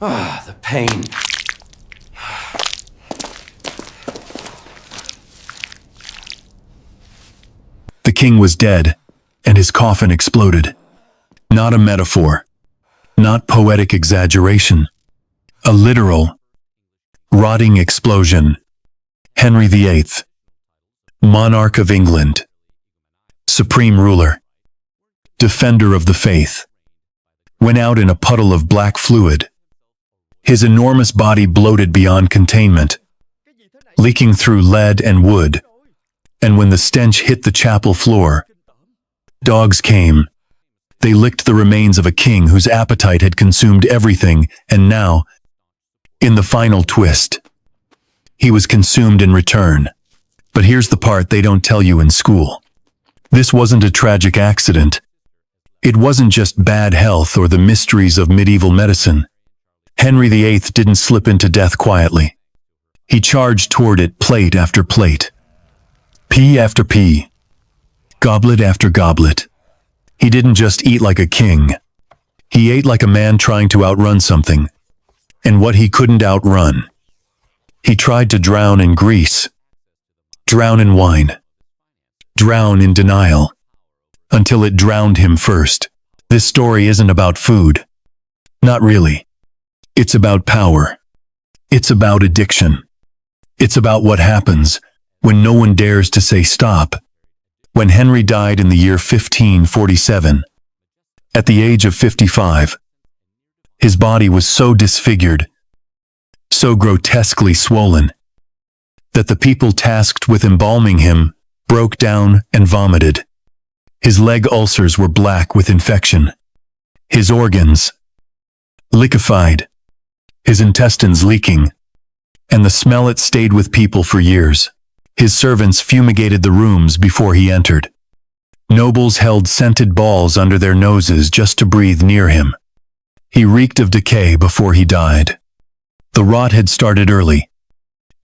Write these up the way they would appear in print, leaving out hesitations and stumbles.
Ah, the pain. The king was dead, and his coffin exploded. Not a metaphor, not poetic exaggeration. A literal, rotting explosion. Henry VIII, monarch of England, supreme ruler, defender of the faith, went out in a puddle of black fluid. His enormous body bloated beyond containment, leaking through lead and wood. And when the stench hit the chapel floor, dogs came. They licked the remains of a king whose appetite had consumed everything, and now, in the final twist, he was consumed in return. But here's the part they don't tell you in school. This wasn't a tragic accident. It wasn't just bad health or the mysteries of medieval medicine. Henry VIII didn't slip into death quietly. He charged toward it plate after plate, pea after pea, goblet after goblet. He didn't just eat like a king. He ate like a man trying to outrun something, and what he couldn't outrun. He tried to drown in grease, drown in wine, drown in denial, until it drowned him first. This story isn't about food. Not really. It's about power. It's about addiction. It's about what happens when no one dares to say stop. When Henry died in the year 1547, at the age of 55, his body was so disfigured, so grotesquely swollen, that the people tasked with embalming him broke down and vomited. His leg ulcers were black with infection, his organs liquefied, his intestines leaking, and the smell it stayed with people for years. His servants fumigated the rooms before he entered. Nobles held scented balls under their noses just to breathe near him. He reeked of decay before he died. The rot had started early,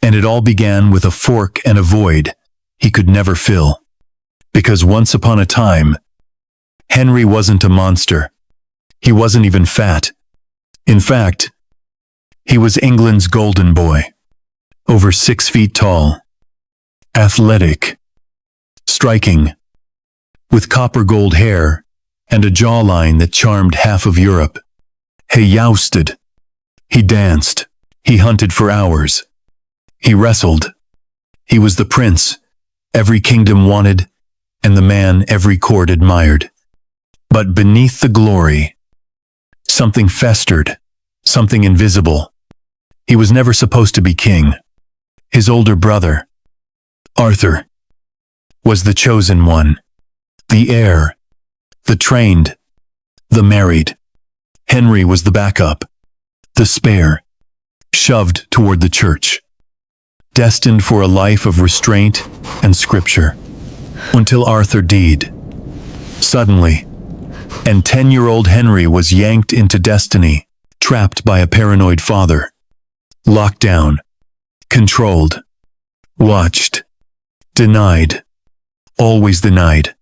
and it all began with a fork and a void he could never fill. Because once upon a time, Henry wasn't a monster. He wasn't even fat. In fact, he was England's golden boy, over 6 feet tall, athletic, striking, with copper gold hair and a jawline that charmed half of Europe. He jousted, he danced, he hunted for hours, he wrestled. He was the prince every kingdom wanted and the man every court admired. But beneath the glory, something festered, something invisible. He was never supposed to be king. His older brother, Arthur, was the chosen one, the heir, the trained, the married. Henry was the backup, the spare, shoved toward the church, destined for a life of restraint and scripture. Until Arthur died suddenly, and 10-year-old Henry was yanked into destiny, trapped by a paranoid father, locked down, controlled, watched, denied, always denied.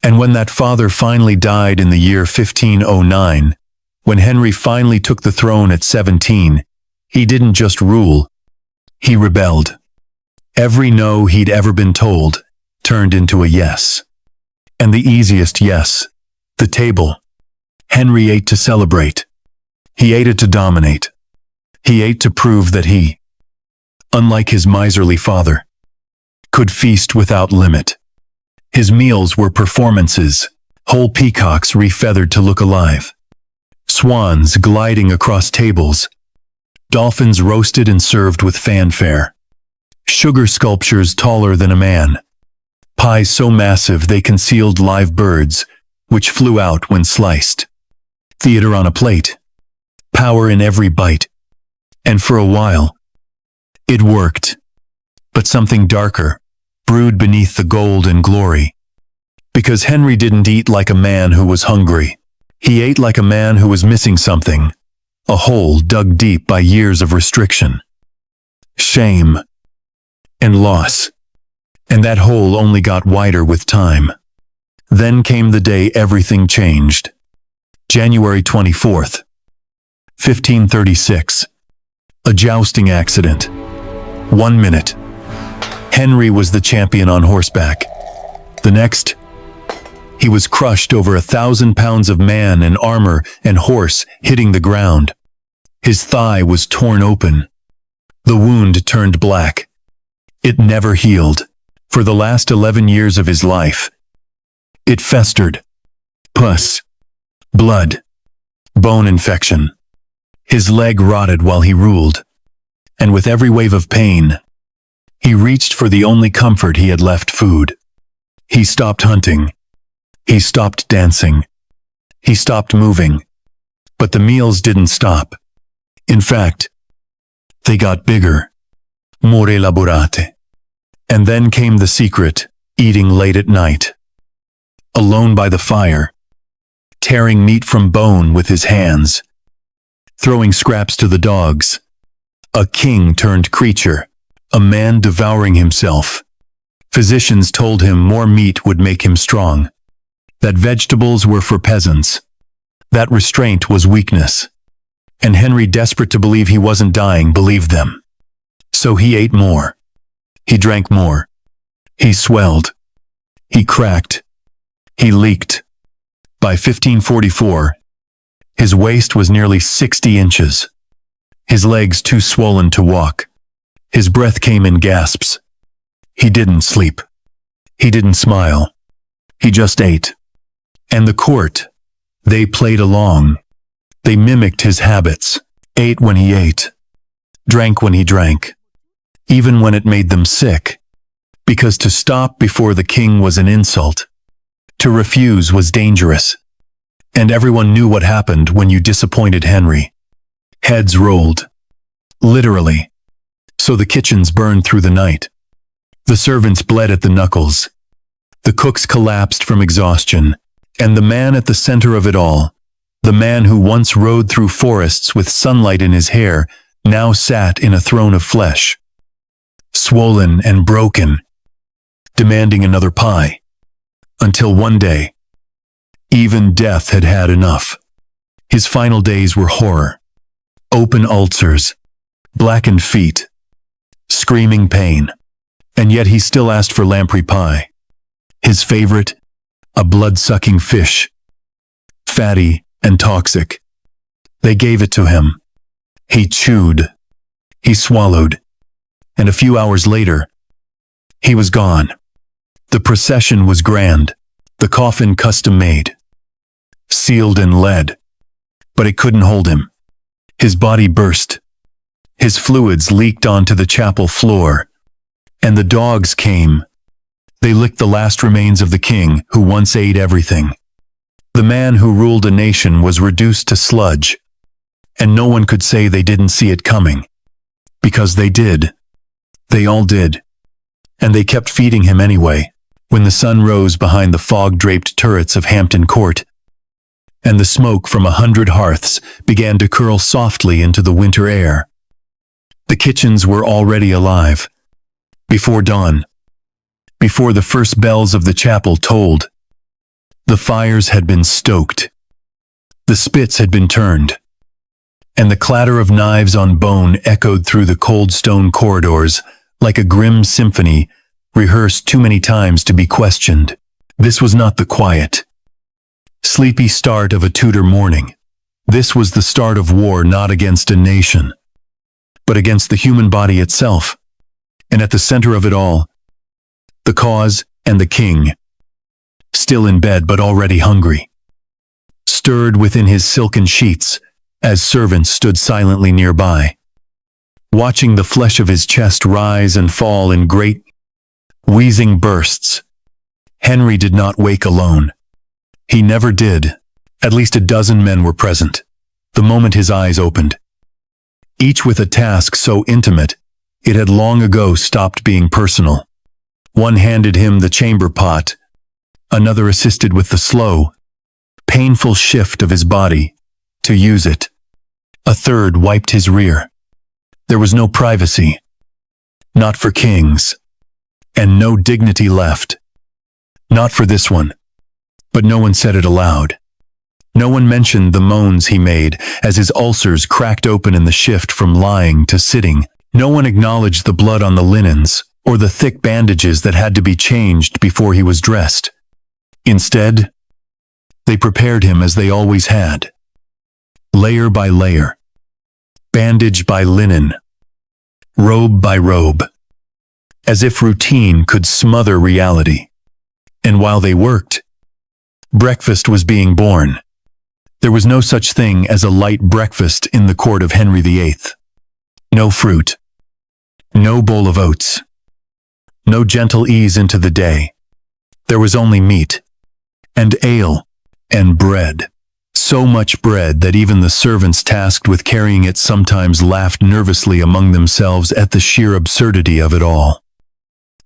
And when that father finally died in the year 1509, when Henry finally took the throne at 17, he didn't just rule, he rebelled. Every no he'd ever been told turned into a yes. And the easiest yes, the table. Henry ate to celebrate. He ate it to dominate. He ate to prove that he, unlike his miserly father, could feast without limit. His meals were performances, whole peacocks refeathered to look alive, swans gliding across tables, dolphins roasted and served with fanfare, sugar sculptures taller than a man, pies so massive they concealed live birds, which flew out when sliced, theater on a plate, power in every bite. And for a while, it worked. But something darker brewed beneath the gold and glory. Because Henry didn't eat like a man who was hungry. He ate like a man who was missing something, a hole dug deep by years of restriction, shame, and loss. And that hole only got wider with time. Then came the day everything changed. January 24th, 1536. A jousting accident. 1 minute. Henry was the champion on horseback. The next, he was crushed over 1,000 pounds of man and armor and horse hitting the ground. His thigh was torn open. The wound turned black. It never healed. For the last 11 years of his life, it festered. Pus, blood, bone infection. His leg rotted while he ruled, and with every wave of pain, he reached for the only comfort he had left: food. He stopped hunting. He stopped dancing. He stopped moving. But the meals didn't stop. In fact, they got bigger, more elaborate. And then came the secret: eating late at night, alone by the fire, tearing meat from bone with his hands, throwing scraps to the dogs. A king turned creature, a man devouring himself. Physicians told him more meat would make him strong, that vegetables were for peasants, that restraint was weakness. And Henry, desperate to believe he wasn't dying, believed them. So he ate more. He drank more. He swelled. He cracked. He leaked. By 1544, his waist was nearly 60 inches. His legs too swollen to walk. His breath came in gasps. He didn't sleep. He didn't smile. He just ate. And the court, they played along. They mimicked his habits, ate when he ate, drank when he drank, even when it made them sick, because to stop before the king was an insult. To refuse was dangerous. And everyone knew what happened when you disappointed Henry. Heads rolled. Literally. So the kitchens burned through the night. The servants bled at the knuckles. The cooks collapsed from exhaustion. And the man at the center of it all, the man who once rode through forests with sunlight in his hair, now sat in a throne of flesh, swollen and broken, demanding another pie. Until one day, even death had had enough. His final days were horror. Open ulcers, blackened feet, screaming pain. And yet he still asked for lamprey pie. His favorite, a blood-sucking fish, fatty and toxic. They gave it to him. He chewed. He swallowed. And a few hours later, he was gone. The procession was grand, the coffin custom-made, sealed in lead. But it couldn't hold him. His body burst. His fluids leaked onto the chapel floor. And the dogs came. They licked the last remains of the king who once ate everything. The man who ruled a nation was reduced to sludge. And no one could say they didn't see it coming. Because they did. They all did. And they kept feeding him anyway, when the sun rose behind the fog-draped turrets of Hampton Court, and the smoke from 100 hearths began to curl softly into the winter air. The kitchens were already alive. Before dawn, before the first bells of the chapel tolled, the fires had been stoked. The spits had been turned, and the clatter of knives on bone echoed through the cold stone corridors like a grim symphony rehearsed too many times to be questioned. This was not the quiet, sleepy start of a Tudor morning. This was the start of war, not against a nation, but against the human body itself. And at the center of it all, the cause and the king, still in bed but already hungry, stirred within his silken sheets as servants stood silently nearby, watching the flesh of his chest rise and fall in great, wheezing bursts. Henry did not wake alone. He never did. At least a dozen men were present, the moment his eyes opened, each with a task so intimate it had long ago stopped being personal. One handed him the chamber pot, another assisted with the slow, painful shift of his body to use it. A third wiped his rear. There was no privacy, not for kings, and no dignity left. Not for this one. But no one said it aloud. No one mentioned the moans he made as his ulcers cracked open in the shift from lying to sitting. No one acknowledged the blood on the linens or the thick bandages that had to be changed before he was dressed. Instead, they prepared him as they always had, layer by layer, bandage by linen, robe by robe, as if routine could smother reality. And while they worked, breakfast was being born. There was no such thing as a light breakfast in the court of Henry VIII. No fruit, no bowl of oats, no gentle ease into the day. There was only meat, and ale, and bread. So much bread that even the servants tasked with carrying it sometimes laughed nervously among themselves at the sheer absurdity of it all.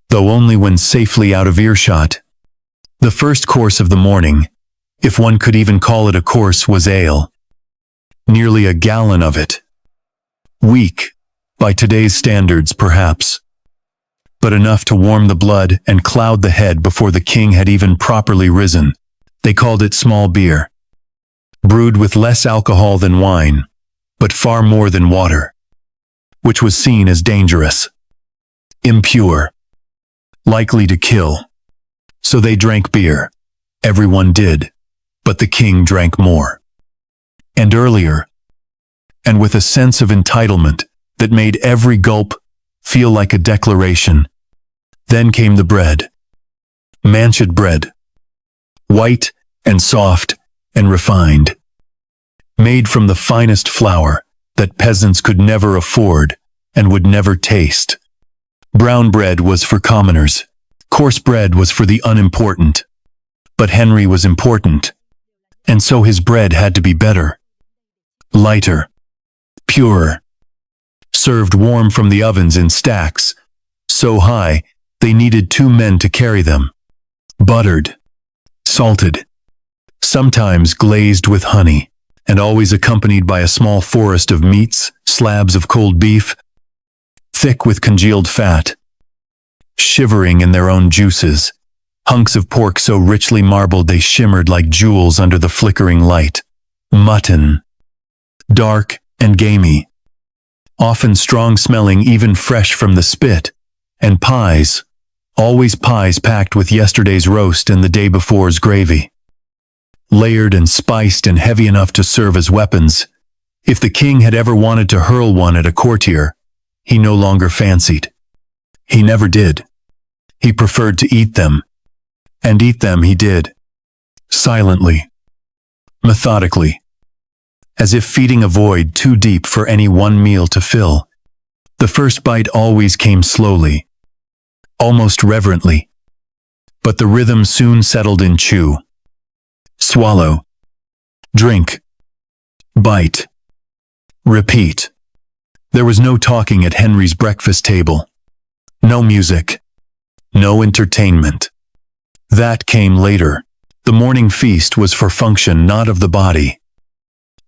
Though only when safely out of earshot. The first course of the morning, if one could even call it a course, was ale. Nearly a gallon of it. Weak, by today's standards perhaps, but enough to warm the blood and cloud the head before the king had even properly risen. They called it small beer, brewed with less alcohol than wine, but far more than water, which was seen as dangerous, impure, likely to kill. So they drank beer. Everyone did, but the king drank more. And earlier, and with a sense of entitlement that made every gulp feel like a declaration. Then came the bread. Manchet bread. White and soft and refined. Made from the finest flour that peasants could never afford and would never taste. Brown bread was for commoners. Coarse bread was for the unimportant. But Henry was important, and so his bread had to be better. Lighter. Purer. Served warm from the ovens in stacks, so high they needed 2 men to carry them. Buttered. Salted. Sometimes glazed with honey, and always accompanied by a small forest of meats, slabs of cold beef, thick with congealed fat, shivering in their own juices, hunks of pork so richly marbled they shimmered like jewels under the flickering light. Mutton. Dark and gamey, often strong-smelling even fresh from the spit, and pies, always pies packed with yesterday's roast and the day before's gravy. Layered and spiced and heavy enough to serve as weapons. If the king had ever wanted to hurl one at a courtier, he no longer fancied. He never did. He preferred to eat them. And eat them he did. Silently. Methodically. As if feeding a void too deep for any one meal to fill. The first bite always came slowly, almost reverently. But the rhythm soon settled in chew. Swallow. Drink. Bite. Repeat. There was no talking at Henry's breakfast table. No music. No entertainment. That came later. The morning feast was for function not of the body,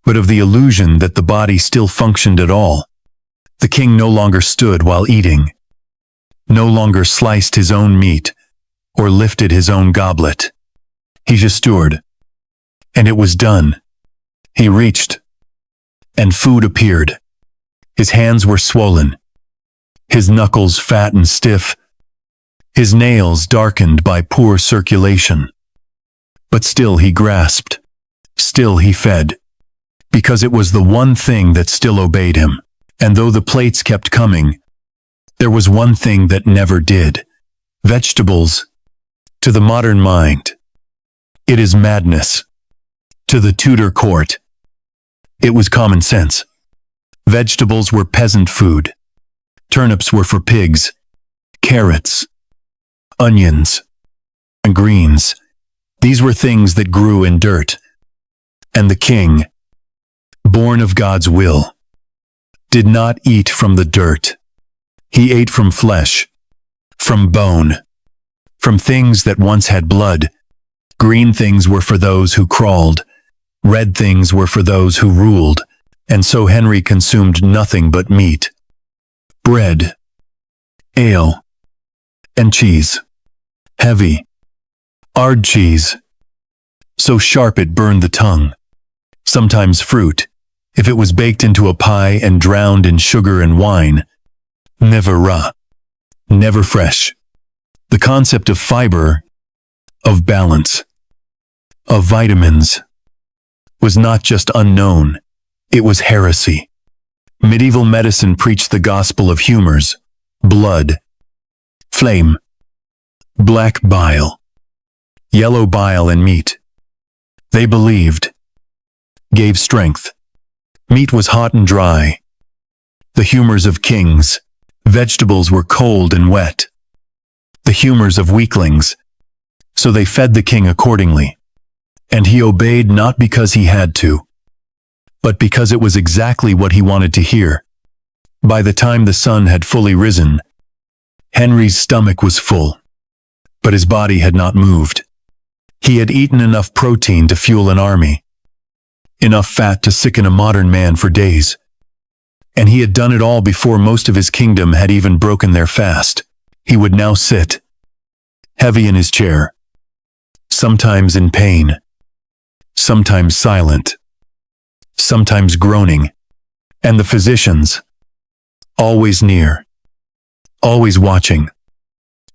but of the illusion that the body still functioned at all. The king no longer stood while eating, no longer sliced his own meat, or lifted his own goblet. He just stood, and it was done. He reached, and food appeared. His hands were swollen, his knuckles fat and stiff, his nails darkened by poor circulation. But still he grasped, still he fed. Because it was the one thing that still obeyed him. And though the plates kept coming, there was one thing that never did. Vegetables. To the modern mind, it is madness. To the Tudor court, it was common sense. Vegetables were peasant food. Turnips were for pigs. Carrots, onions, and greens. These were things that grew in dirt. And the king, born of God's will, did not eat from the dirt. He ate from flesh, from bone, from things that once had blood. Green things were for those who crawled, red things were for those who ruled, and so Henry consumed nothing but meat, bread, ale, and cheese. Heavy, hard cheese, so sharp it burned the tongue. sometimes fruit, if it was baked into a pie and drowned in sugar and wine. Never raw, never fresh. The concept of fiber, of balance, of vitamins, was not just unknown, it was heresy. Medieval medicine preached the gospel of humors, blood, flame, black bile, yellow bile and meat. They believed, gave strength. Meat was hot and dry. The humors of kings, vegetables were cold and wet. The humors of weaklings, so they fed the king accordingly. And he obeyed not because he had to, but because it was exactly what he wanted to hear. By the time the sun had fully risen, Henry's stomach was full, but his body had not moved. He had eaten enough protein to fuel an army, enough fat to sicken a modern man for days. And he had done it all before most of his kingdom had even broken their fast. He would now sit, heavy in his chair, sometimes in pain, sometimes silent, sometimes groaning, and the physicians, always near, always watching,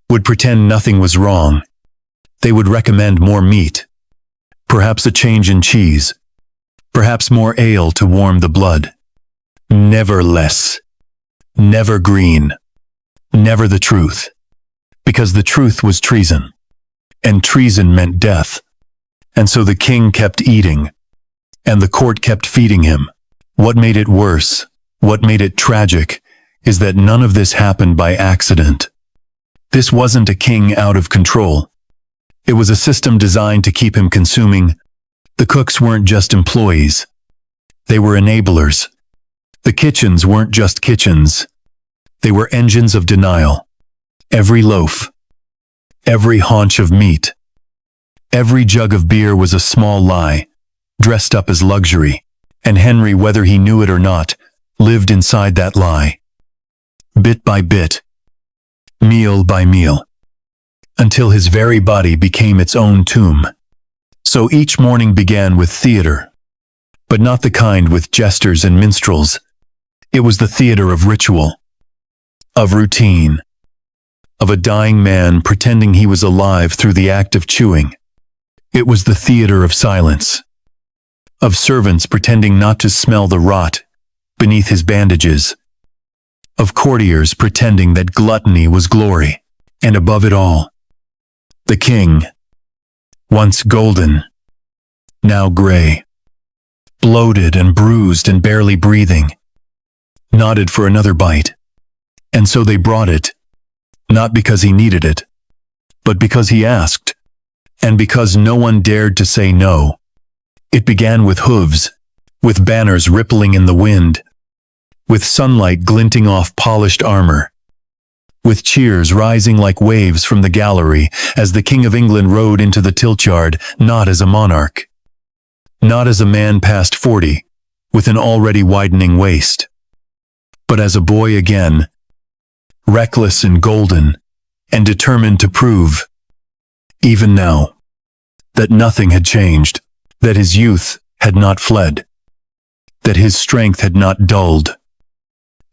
would pretend nothing was wrong. They would recommend more meat, perhaps a change in cheese, perhaps more ale to warm the blood. Never less, never green, never the truth, because the truth was treason, and treason meant death. And so the king kept eating, and the court kept feeding him. What made it worse, what made it tragic, is that none of this happened by accident. This wasn't a king out of control. It was a system designed to keep him consuming. The cooks weren't just employees. They were enablers. The kitchens weren't just kitchens. They were engines of denial. Every loaf, every haunch of meat, every jug of beer was a small lie, dressed up as luxury, and Henry, whether he knew it or not, lived inside that lie. Bit by bit, meal by meal, until his very body became its own tomb. So each morning began with theater, but not the kind with jesters and minstrels. It was the theater of ritual, of routine, of a dying man pretending he was alive through the act of chewing. It was the theater of silence, of servants pretending not to smell the rot beneath his bandages, of courtiers pretending that gluttony was glory, and above it all, the king, once golden, now gray, bloated and bruised and barely breathing, nodded for another bite. And so they brought it, not because he needed it, but because he asked, and because no one dared to say no. It began with hooves, with banners rippling in the wind, with sunlight glinting off polished armor, with cheers rising like waves from the gallery as the King of England rode into the tiltyard, not as a monarch, not as a man past 40, with an already widening waist, but as a boy again, reckless and golden, and determined to prove, even now, that nothing had changed, that his youth had not fled, that his strength had not dulled,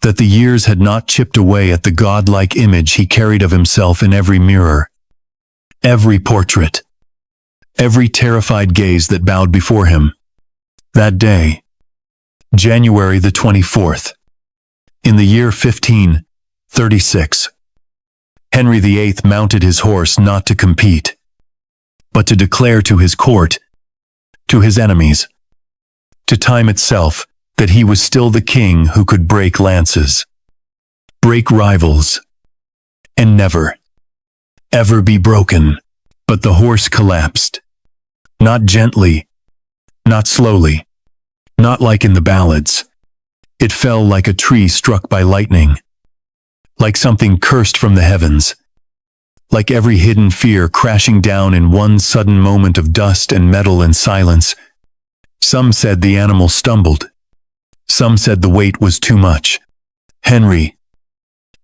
that the years had not chipped away at the godlike image he carried of himself in every mirror, every portrait, every terrified gaze that bowed before him. That day, January the 24th, in the year 1536, Henry VIII mounted his horse not to compete, but to declare to his court, to his enemies, to time itself, that he was still the king who could break lances, break rivals, and never, ever be broken. But the horse collapsed. Not gently, not slowly, not like in the ballads. It fell like a tree struck by lightning, like something cursed from the heavens, like every hidden fear crashing down in one sudden moment of dust and metal and silence. Some said the animal stumbled. Some said the weight was too much. Henry,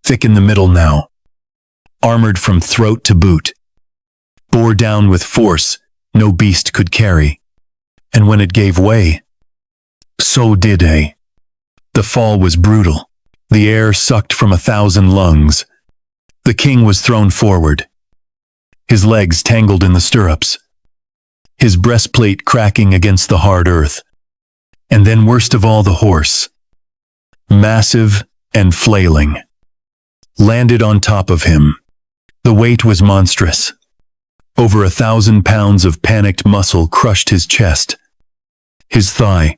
thick in the middle now, armored from throat to boot, bore down with force no beast could carry. And when it gave way, So did he. The fall was brutal. The air sucked from 1,000 lungs. The king was thrown forward, his legs tangled in the stirrups, his breastplate cracking against the hard earth. And then worst of all, the horse, massive and flailing, landed on top of him. The weight was monstrous. Over 1,000 pounds of panicked muscle crushed his chest, his thigh,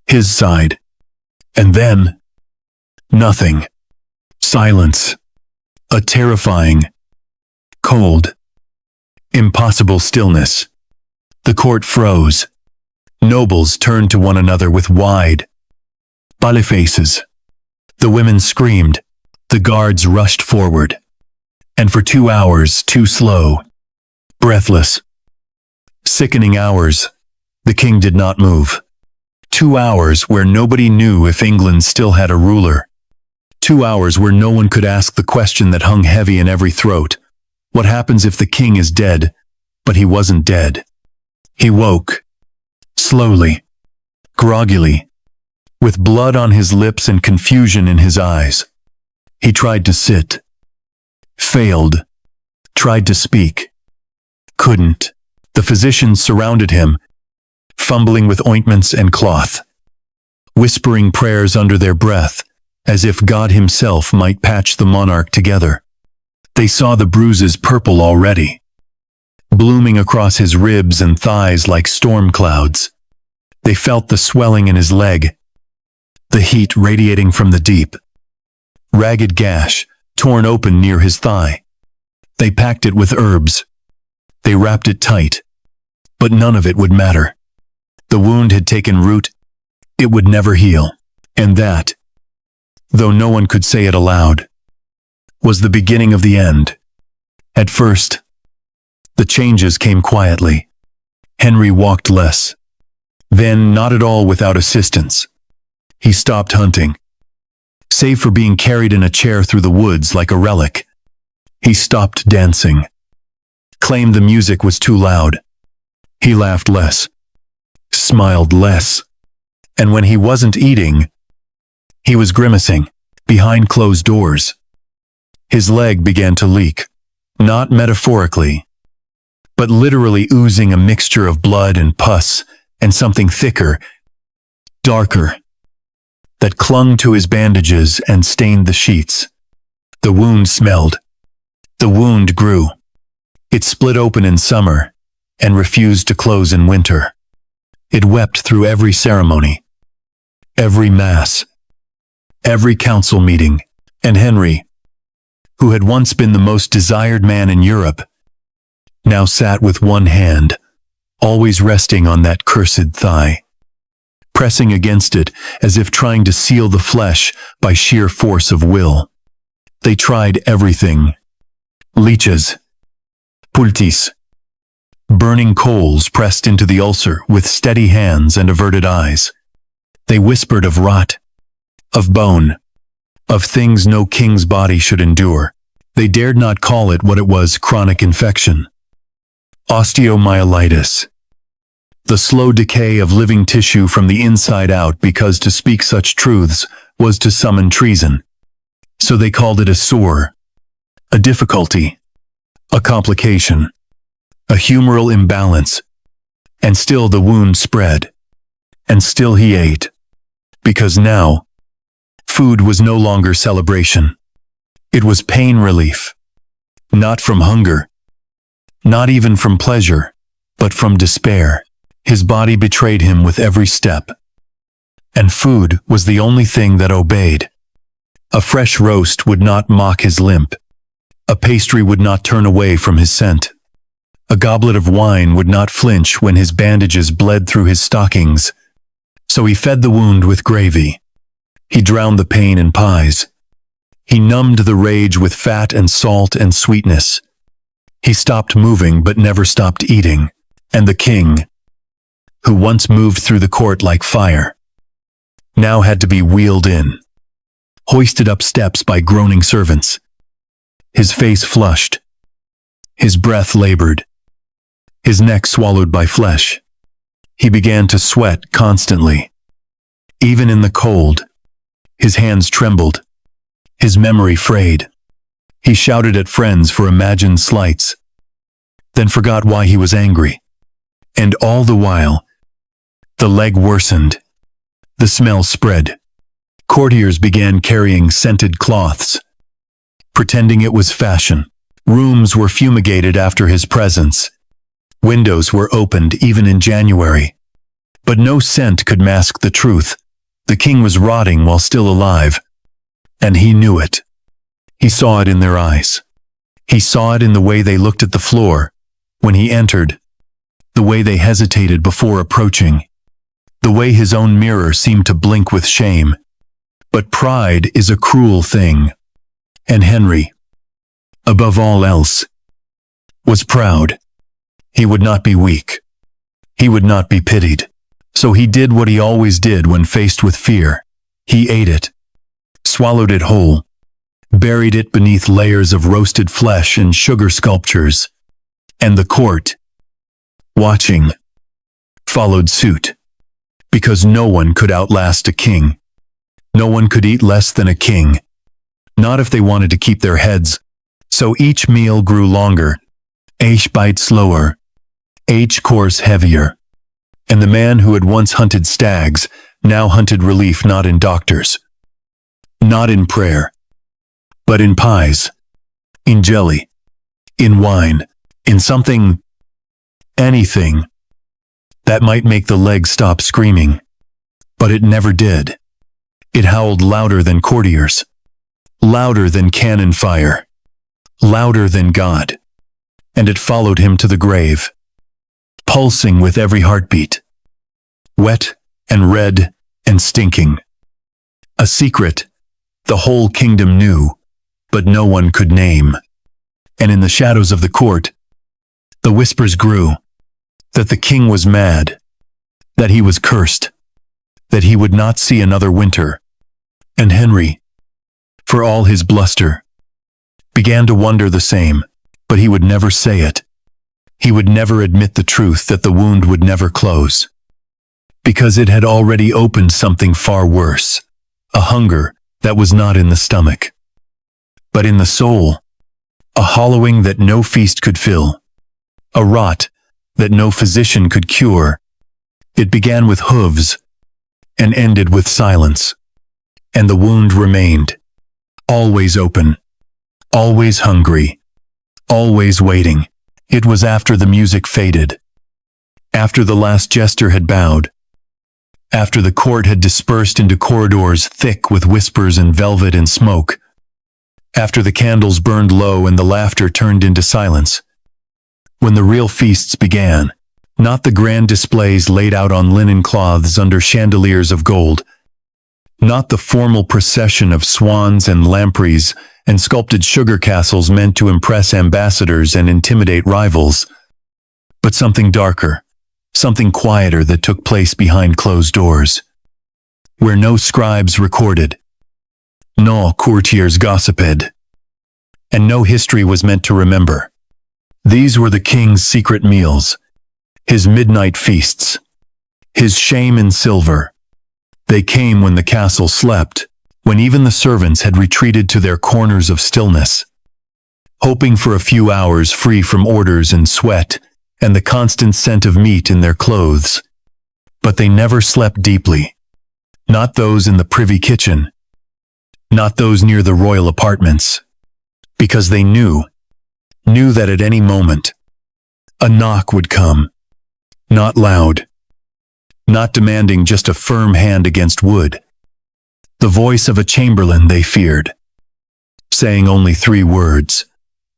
his side. And then, nothing. Silence. A terrifying, cold, impossible stillness. The court froze. Nobles turned to one another with wide, pale faces. The women screamed. The guards rushed forward. And for 2 hours, too slow, breathless, sickening hours, the king did not move. 2 hours where nobody knew if England still had a ruler. 2 hours where no one could ask the question that hung heavy in every throat. What happens if the king is dead? But he wasn't dead. He woke. Slowly. Groggily. With blood on his lips and confusion in his eyes. He tried to sit. Failed. Tried to speak. Couldn't. The physicians surrounded him, fumbling with ointments and cloth, whispering prayers under their breath, as if God himself might patch the monarch together. They saw the bruises purple already, blooming across his ribs and thighs like storm clouds. They felt the swelling in his leg, the heat radiating from the deep, ragged gash torn open near his thigh. They packed it with herbs. They wrapped it tight, but none of it would matter. The wound had taken root. It would never heal. And that, though no one could say it aloud, was the beginning of the end. At first, the changes came quietly. Henry walked less. Then, not at all without assistance. He stopped hunting, save for being carried in a chair through the woods like a relic. He stopped dancing, claimed the music was too loud. He laughed less, smiled less. And when he wasn't eating, he was grimacing, behind closed doors. His leg began to leak, not metaphorically, but literally oozing a mixture of blood and pus and something thicker, darker, that clung to his bandages and stained the sheets. The wound smelled. The wound grew. It split open in summer and refused to close in winter. It wept through every ceremony, every mass, every council meeting, and Henry, who had once been the most desired man in Europe, now sat with one hand, always resting on that cursed thigh, pressing against it as if trying to seal the flesh by sheer force of will. They tried everything. Leeches, poultice, burning coals pressed into the ulcer with steady hands and averted eyes. They whispered of rot, of bone, of things no king's body should endure. They dared not call it what it was: chronic infection, osteomyelitis, the slow decay of living tissue from the inside out, because to speak such truths was to summon treason. So they called it a sore, a difficulty, a complication, a humoral imbalance. And still the wound spread. And still he ate. Because now, food was no longer celebration. It was pain relief. Not from hunger. Not even from pleasure, but from despair. His body betrayed him with every step. And food was the only thing that obeyed. A fresh roast would not mock his limp. A pastry would not turn away from his scent. A goblet of wine would not flinch when his bandages bled through his stockings. So he fed the wound with gravy. He drowned the pain in pies. He numbed the rage with fat and salt and sweetness. He stopped moving but never stopped eating. And the king, who once moved through the court like fire, now had to be wheeled in, hoisted up steps by groaning servants. His face flushed, his breath labored, his neck swallowed by flesh. He began to sweat constantly. Even in the cold, his hands trembled, his memory frayed. He shouted at friends for imagined slights, then forgot why he was angry. And all the while, the leg worsened. The smell spread. Courtiers began carrying scented cloths, pretending it was fashion. Rooms were fumigated after his presence. Windows were opened even in January. But no scent could mask the truth. The king was rotting while still alive. And he knew it. He saw it in their eyes. He saw it in the way they looked at the floor when he entered, the way they hesitated before approaching, the way his own mirror seemed to blink with shame. But pride is a cruel thing. And Henry, above all else, was proud. He would not be weak. He would not be pitied. So he did what he always did when faced with fear. He ate it, swallowed it whole, buried it beneath layers of roasted flesh and sugar sculptures. And the court, watching, followed suit. Because no one could outlast a king. No one could eat less than a king. Not if they wanted to keep their heads. So each meal grew longer, each bite slower, each course heavier. And the man who had once hunted stags now hunted relief not in doctors, not in prayer, but in pies, in jelly, in wine, in something, anything, that might make the leg stop screaming. But it never did. It howled louder than courtiers, louder than cannon fire, louder than God. And it followed him to the grave, pulsing with every heartbeat, wet and red and stinking. A secret the whole kingdom knew, but no one could name. And in the shadows of the court, the whispers grew, that the king was mad, that he was cursed, that he would not see another winter. And Henry, for all his bluster, began to wonder the same, but he would never say it. He would never admit the truth that the wound would never close. Because it had already opened something far worse, a hunger that was not in the stomach, but in the soul, a hollowing that no feast could fill, a rot that no physician could cure. It began with hooves and ended with silence. And the wound remained, always open, always hungry, always waiting. It was after the music faded, after the last jester had bowed, after the court had dispersed into corridors thick with whispers and velvet and smoke, after the candles burned low and the laughter turned into silence, when the real feasts began, not the grand displays laid out on linen cloths under chandeliers of gold, not the formal procession of swans and lampreys and sculpted sugar castles meant to impress ambassadors and intimidate rivals, but something darker, something quieter that took place behind closed doors, where no scribes recorded, no courtiers gossiped, and no history was meant to remember. These were the king's secret meals, his midnight feasts, his shame in silver. They came when the castle slept, when even the servants had retreated to their corners of stillness, hoping for a few hours free from orders and sweat and the constant scent of meat in their clothes. But they never slept deeply. Not those in the privy kitchen, not those near the royal apartments, because they knew that at any moment, a knock would come, not loud, not demanding just a firm hand against wood, the voice of a chamberlain they feared, saying only 3 words,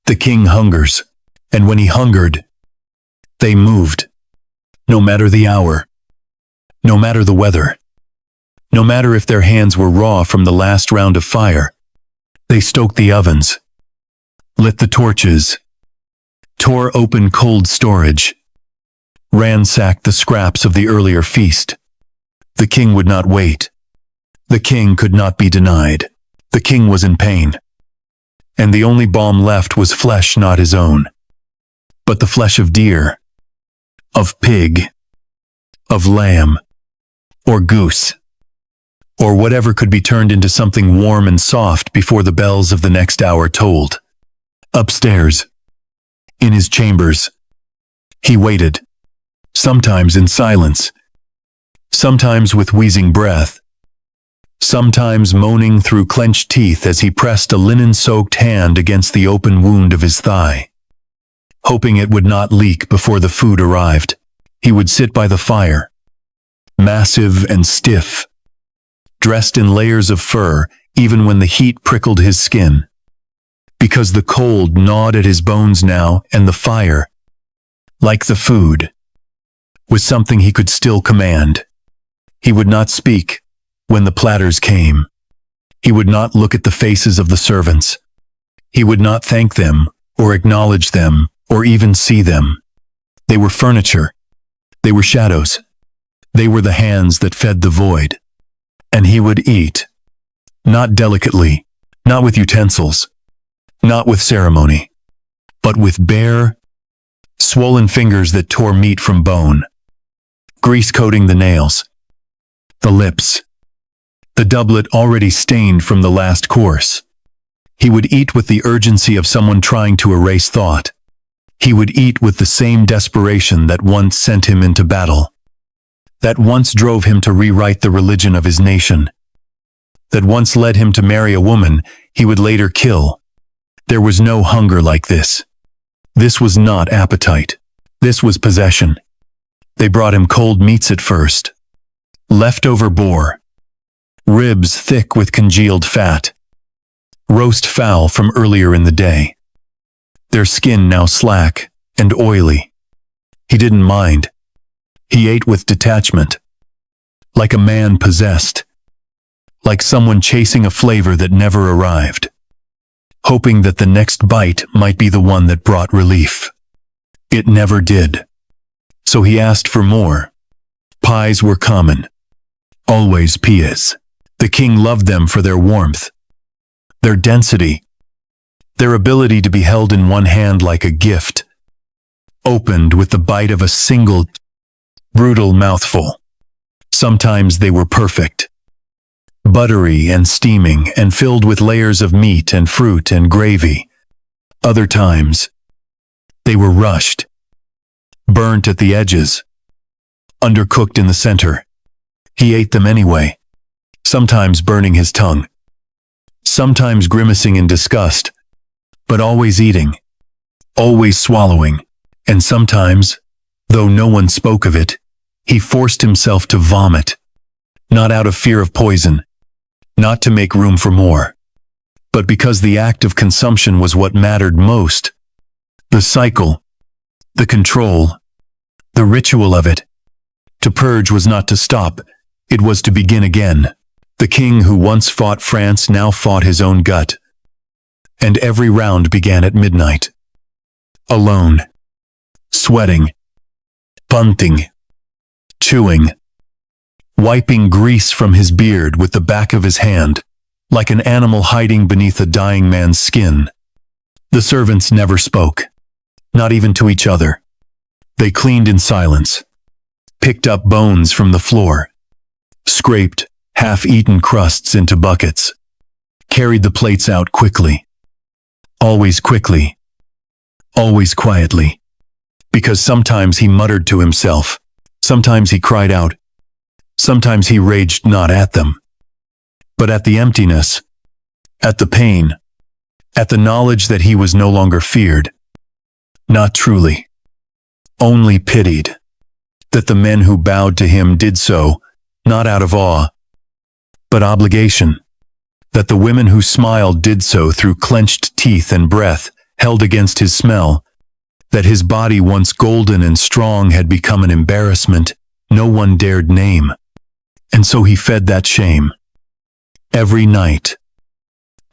"The king hungers," and when he hungered, they moved, no matter the hour, no matter the weather, no matter if their hands were raw from the last round of fire. They stoked the ovens, lit the torches, tore open cold storage, ransacked the scraps of the earlier feast. The king would not wait. The king could not be denied. The king was in pain. And the only balm left was flesh not his own, but the flesh of deer, of pig, of lamb, or goose. or whatever could be turned into something warm and soft before the bells of the next hour tolled. Upstairs, in his chambers, he waited, sometimes in silence, sometimes with wheezing breath, sometimes moaning through clenched teeth as he pressed a linen-soaked hand against the open wound of his thigh. Hoping it would not leak before the food arrived, he would sit by the fire, massive and stiff, dressed in layers of fur even when the heat prickled his skin. Because the cold gnawed at his bones now, and the fire, like the food, was something he could still command. He would not speak when the platters came. He would not look at the faces of the servants. He would not thank them, or acknowledge them, or even see them. They were furniture. They were shadows. They were the hands that fed the void. And he would eat. Not delicately, not with utensils, not with ceremony, but with bare, swollen fingers that tore meat from bone, grease coating the nails, the lips, the doublet already stained from the last course. He would eat with the urgency of someone trying to erase thought. He would eat with the same desperation that once sent him into battle, that once drove him to rewrite the religion of his nation, that once led him to marry a woman he would later kill. There was no hunger like this. This was not appetite. This was possession. They brought him cold meats at first. Leftover boar, ribs thick with congealed fat, roast fowl from earlier in the day. Their skin now slack and oily. He didn't mind. He ate with detachment, like a man possessed, like someone chasing a flavor that never arrived, hoping that the next bite might be the one that brought relief. It never did. So he asked for more. Pies were common. Always pias. The king loved them for their warmth, their density, their ability to be held in one hand like a gift, opened with the bite of a single, brutal mouthful. Sometimes they were perfect, buttery and steaming and filled with layers of meat and fruit and gravy. Other times, they were rushed, burnt at the edges, undercooked in the center. He ate them anyway, sometimes burning his tongue, sometimes grimacing in disgust, but always eating, always swallowing, and sometimes, though no one spoke of it, he forced himself to vomit, not out of fear of poison, not to make room for more, but because the act of consumption was what mattered most. The cycle, the control, the ritual of it. To purge was not to stop, it was to begin again. The king who once fought France now fought his own gut. And every round began at midnight. Alone. Sweating. Bunting. Chewing. Wiping grease from his beard with the back of his hand, like an animal hiding beneath a dying man's skin. The servants never spoke. Not even to each other. They cleaned in silence. Picked up bones from the floor. Scraped half-eaten crusts into buckets. Carried the plates out quickly. Always quickly. Always quietly. Because sometimes he muttered to himself. Sometimes he cried out. Sometimes he raged not at them, but at the emptiness, at the pain, at the knowledge that he was no longer feared. Not truly. Only pitied. That the men who bowed to him did so, not out of awe, but obligation. That the women who smiled did so through clenched teeth and breath held against his smell. That his body once golden and strong had become an embarrassment no one dared name. And so he fed that shame. Every night.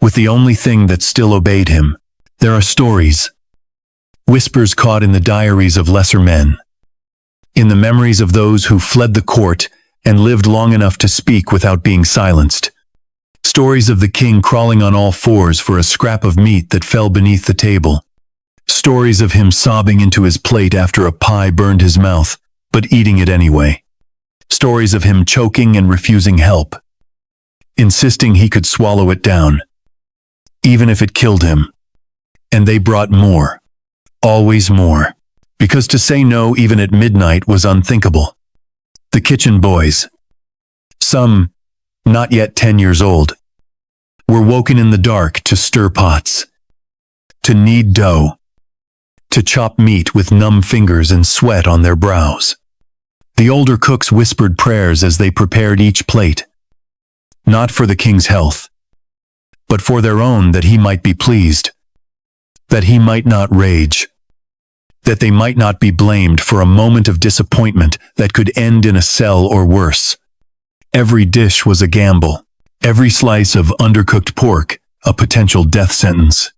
With the only thing that still obeyed him. There are stories. Whispers caught in the diaries of lesser men. In the memories of those who fled the court and lived long enough to speak without being silenced. Stories of the king crawling on all fours for a scrap of meat that fell beneath the table. Stories of him sobbing into his plate after a pie burned his mouth, but eating it anyway. Stories of him choking and refusing help. insisting he could swallow it down, even if it killed him. And they brought more, always more, because to say no even at midnight was unthinkable. The kitchen boys, some not yet 10 years old, were woken in the dark to stir pots, to knead dough, to chop meat with numb fingers and sweat on their brows. The older cooks whispered prayers as they prepared each plate, not for the king's health, but for their own, that he might be pleased, that he might not rage, that they might not be blamed for a moment of disappointment that could end in a cell or worse. Every dish was a gamble, every slice of undercooked pork a potential death sentence.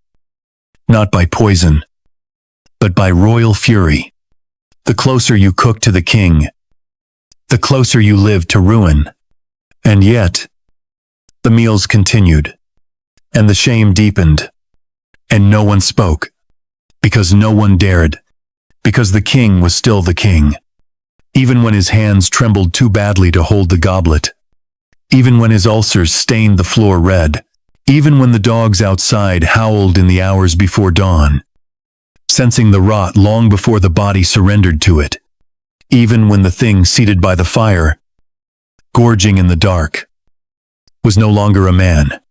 Not by poison, but by royal fury. The closer you cooked to the king, the closer you lived to ruin. And yet, the meals continued, and the shame deepened, and no one spoke, because no one dared, because the king was still the king, even when his hands trembled too badly to hold the goblet, even when his ulcers stained the floor red, even when the dogs outside howled in the hours before dawn, sensing the rot long before the body surrendered to it, even when the thing seated by the fire, gorging in the dark, was no longer a man,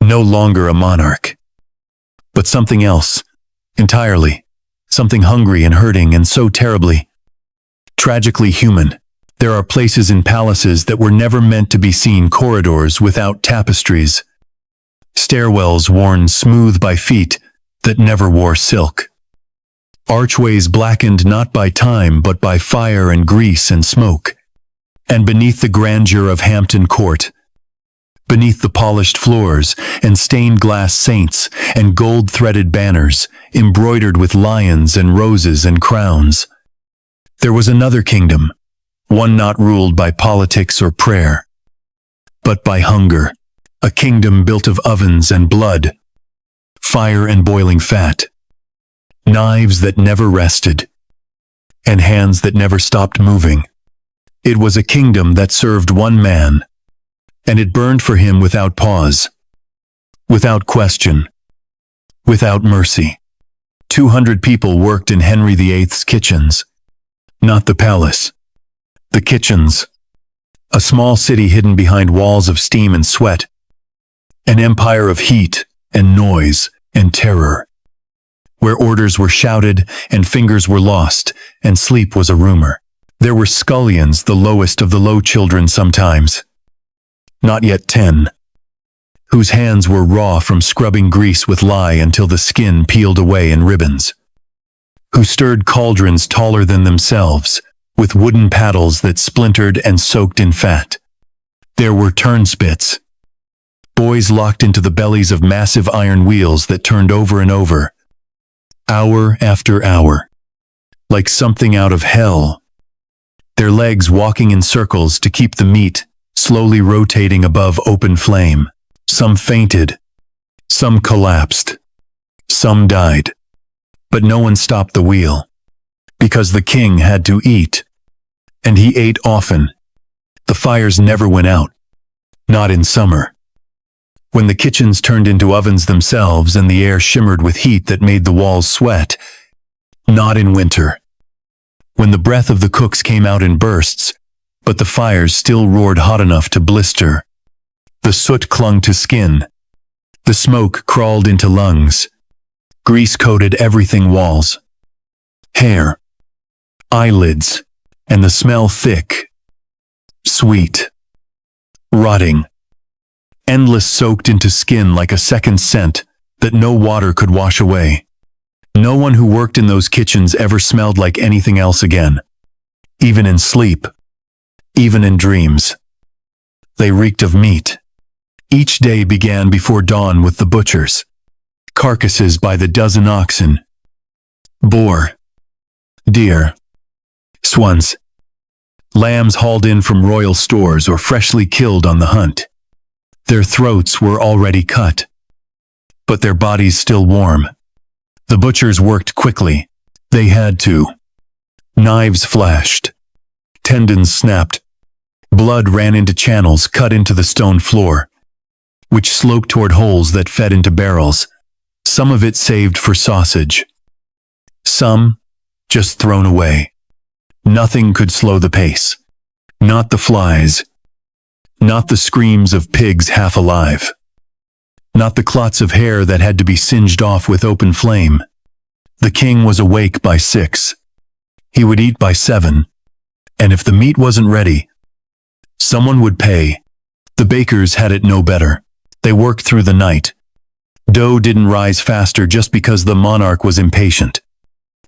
no longer a monarch, but something else, entirely, something hungry and hurting and so terribly, tragically human. There are places in palaces that were never meant to be seen, corridors without tapestries, stairwells worn smooth by feet that never wore silk, archways blackened not by time but by fire and grease and smoke. And beneath the grandeur of Hampton Court, beneath the polished floors and stained glass saints and gold-threaded banners embroidered with lions and roses and crowns, there was another kingdom, one not ruled by politics or prayer, but by hunger, a kingdom built of ovens and blood, fire and boiling fat, knives that never rested, and hands that never stopped moving. It was a kingdom that served one man, and it burned for him without pause, without question, without mercy. 200 people worked in Henry VIII's kitchens, not the palace, the kitchens, a small city hidden behind walls of steam and sweat, an empire of heat and noise and terror, where orders were shouted and fingers were lost and sleep was a rumor. There were scullions, the lowest of the low children sometimes, not yet 10, whose hands were raw from scrubbing grease with lye until the skin peeled away in ribbons, who stirred cauldrons taller than themselves, with wooden paddles that splintered and soaked in fat. There were turnspits, boys locked into the bellies of massive iron wheels that turned over and over, hour after hour, like something out of hell, their legs walking in circles to keep the meat slowly rotating above open flame. Some fainted, some collapsed, some died, but no one stopped the wheel, because the king had to eat, and he ate often. The fires never went out, not in summer, when the kitchens turned into ovens themselves and the air shimmered with heat that made the walls sweat, not in winter, when the breath of the cooks came out in bursts, but the fires still roared hot enough to blister. The soot clung to skin. The smoke crawled into lungs. Grease coated everything: walls, hair, eyelids, and the smell thick, sweet, rotting, endless, soaked into skin like a second scent that no water could wash away. No one who worked in those kitchens ever smelled like anything else again, even in sleep, even in dreams. They reeked of meat. Each day began before dawn with the butchers, carcasses by the dozen: oxen, boar, deer, swans, lambs hauled in from royal stores or freshly killed on the hunt. Their throats were already cut, but their bodies still warm. The butchers worked quickly. They had to. Knives flashed, tendons snapped, Blood ran into channels cut into the stone floor, which sloped toward holes that fed into barrels, some of it saved for sausage. Some just thrown away. Nothing could slow the pace. Not the flies. Not the screams of pigs half alive. Not the clots of hair that had to be singed off with open flame. The king was awake by 6. He would eat by 7. And if the meat wasn't ready, someone would pay. The bakers had it no better. They worked through the night. Dough didn't rise faster just because the monarch was impatient.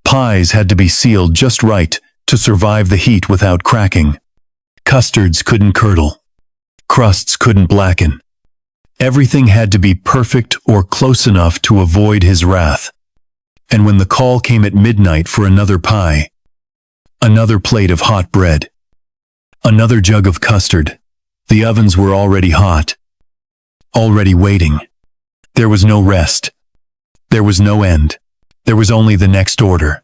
Pies had to be sealed just right to survive the heat without cracking. Custards couldn't curdle. Crusts couldn't blacken. Everything had to be perfect or close enough to avoid his wrath. And when the call came at midnight for another pie, another plate of hot bread, another jug of custard, the ovens were already hot, already waiting. There was no rest. There was no end. There was only the next order.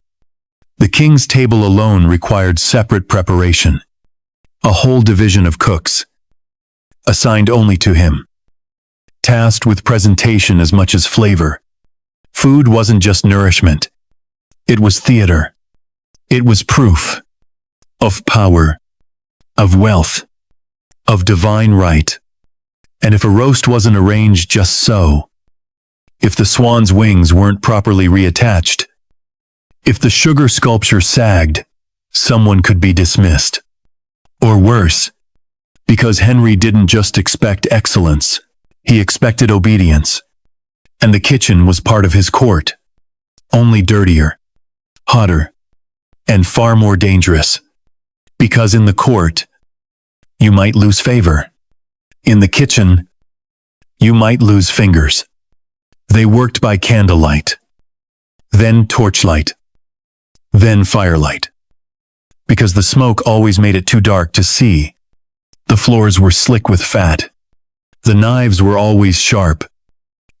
The king's table alone required separate preparation. A whole division of cooks, assigned only to him, tasked with presentation as much as flavor. Food wasn't just nourishment. It was theater. It was proof of power, of wealth, of divine right. And if a roast wasn't arranged just so, if the swan's wings weren't properly reattached, if the sugar sculpture sagged, someone could be dismissed. Or worse, because Henry didn't just expect excellence, he expected obedience. And the kitchen was part of his court, only dirtier, hotter, and far more dangerous. Because in the court, you might lose favor. In the kitchen, you might lose fingers. They worked by candlelight, then torchlight, then firelight. Because the smoke always made it too dark to see. The floors were slick with fat. The knives were always sharp.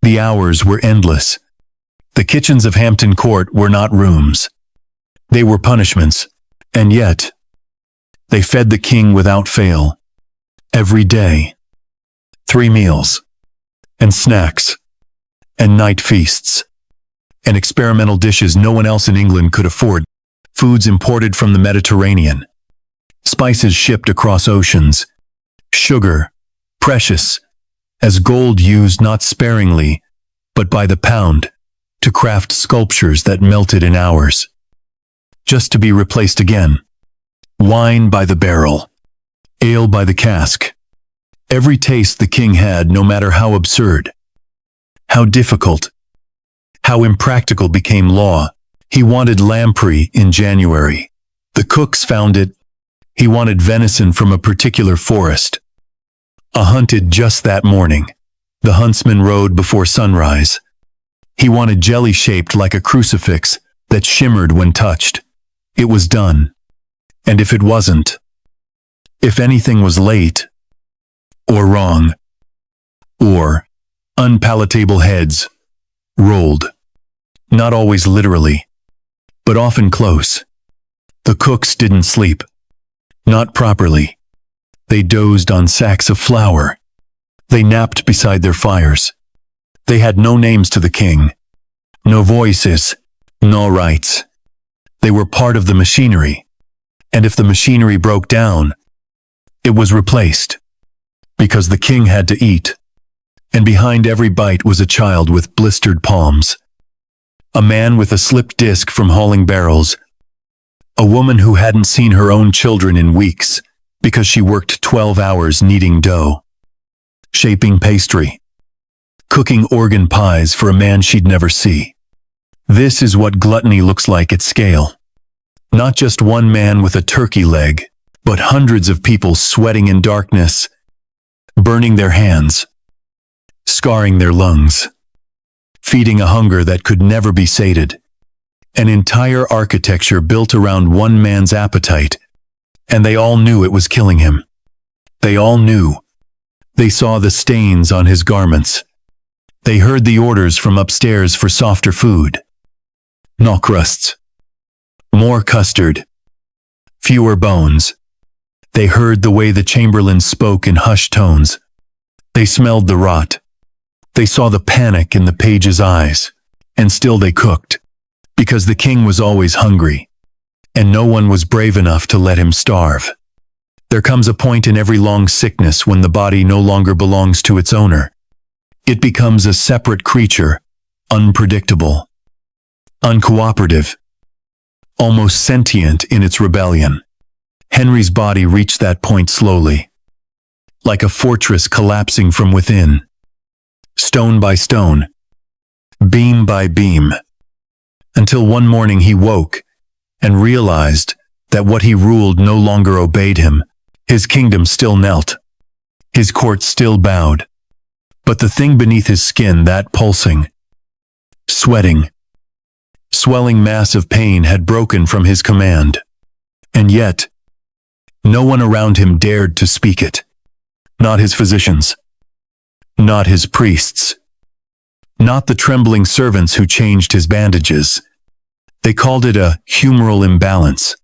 The hours were endless. The kitchens of Hampton Court were not rooms. They were punishments, and yet, they fed the king without fail. Every day. 3 meals. And snacks. And night feasts. And experimental dishes no one else in England could afford. Foods imported from the Mediterranean. Spices shipped across oceans. Sugar, precious, as gold used not sparingly, but by the pound, to craft sculptures that melted in hours, just to be replaced again. Wine by the barrel, ale by the cask. Every taste the king had, no matter how absurd, how difficult, how impractical, became law. He wanted lamprey in January. The cooks found it. He wanted venison from a particular forest. Hunted just that morning. The huntsman rode before sunrise. He wanted jelly shaped like a crucifix that shimmered when touched. It was done. And if it wasn't, if anything was late, or wrong, or unpalatable, heads rolled. Not always literally, but often close. The cooks didn't sleep. Not properly. They dozed on sacks of flour. They napped beside their fires. They had no names to the king. No voices. No rights. They were part of the machinery. And if the machinery broke down, it was replaced. Because the king had to eat. And behind every bite was a child with blistered palms. A man with a slipped disc from hauling barrels. A woman who hadn't seen her own children in weeks because she worked 12 hours kneading dough, shaping pastry, cooking organ pies for a man she'd never see. This is what gluttony looks like at scale. Not just one man with a turkey leg, but hundreds of people sweating in darkness, burning their hands, scarring their lungs, feeding a hunger that could never be sated. An entire architecture built around one man's appetite, and they all knew it was killing him. They all knew. They saw the stains on his garments. They heard the orders from upstairs for softer food. No crusts. More custard. Fewer bones. They heard the way the chamberlain spoke in hushed tones. They smelled the rot. They saw the panic in the page's eyes. And still they cooked, because the king was always hungry, and no one was brave enough to let him starve. There comes a point in every long sickness when the body no longer belongs to its owner. It becomes a separate creature, unpredictable, uncooperative, almost sentient in its rebellion. Henry's body reached that point slowly, like a fortress collapsing from within, stone by stone, beam by beam, until one morning he woke and realized that what he ruled no longer obeyed him. His kingdom still knelt, his court still bowed, but the thing beneath his skin, that pulsing, sweating, swelling mass of pain had broken from his command. And yet, no one around him dared to speak it. Not his physicians, not his priests, not the trembling servants who changed his bandages. They called it a humoral imbalance,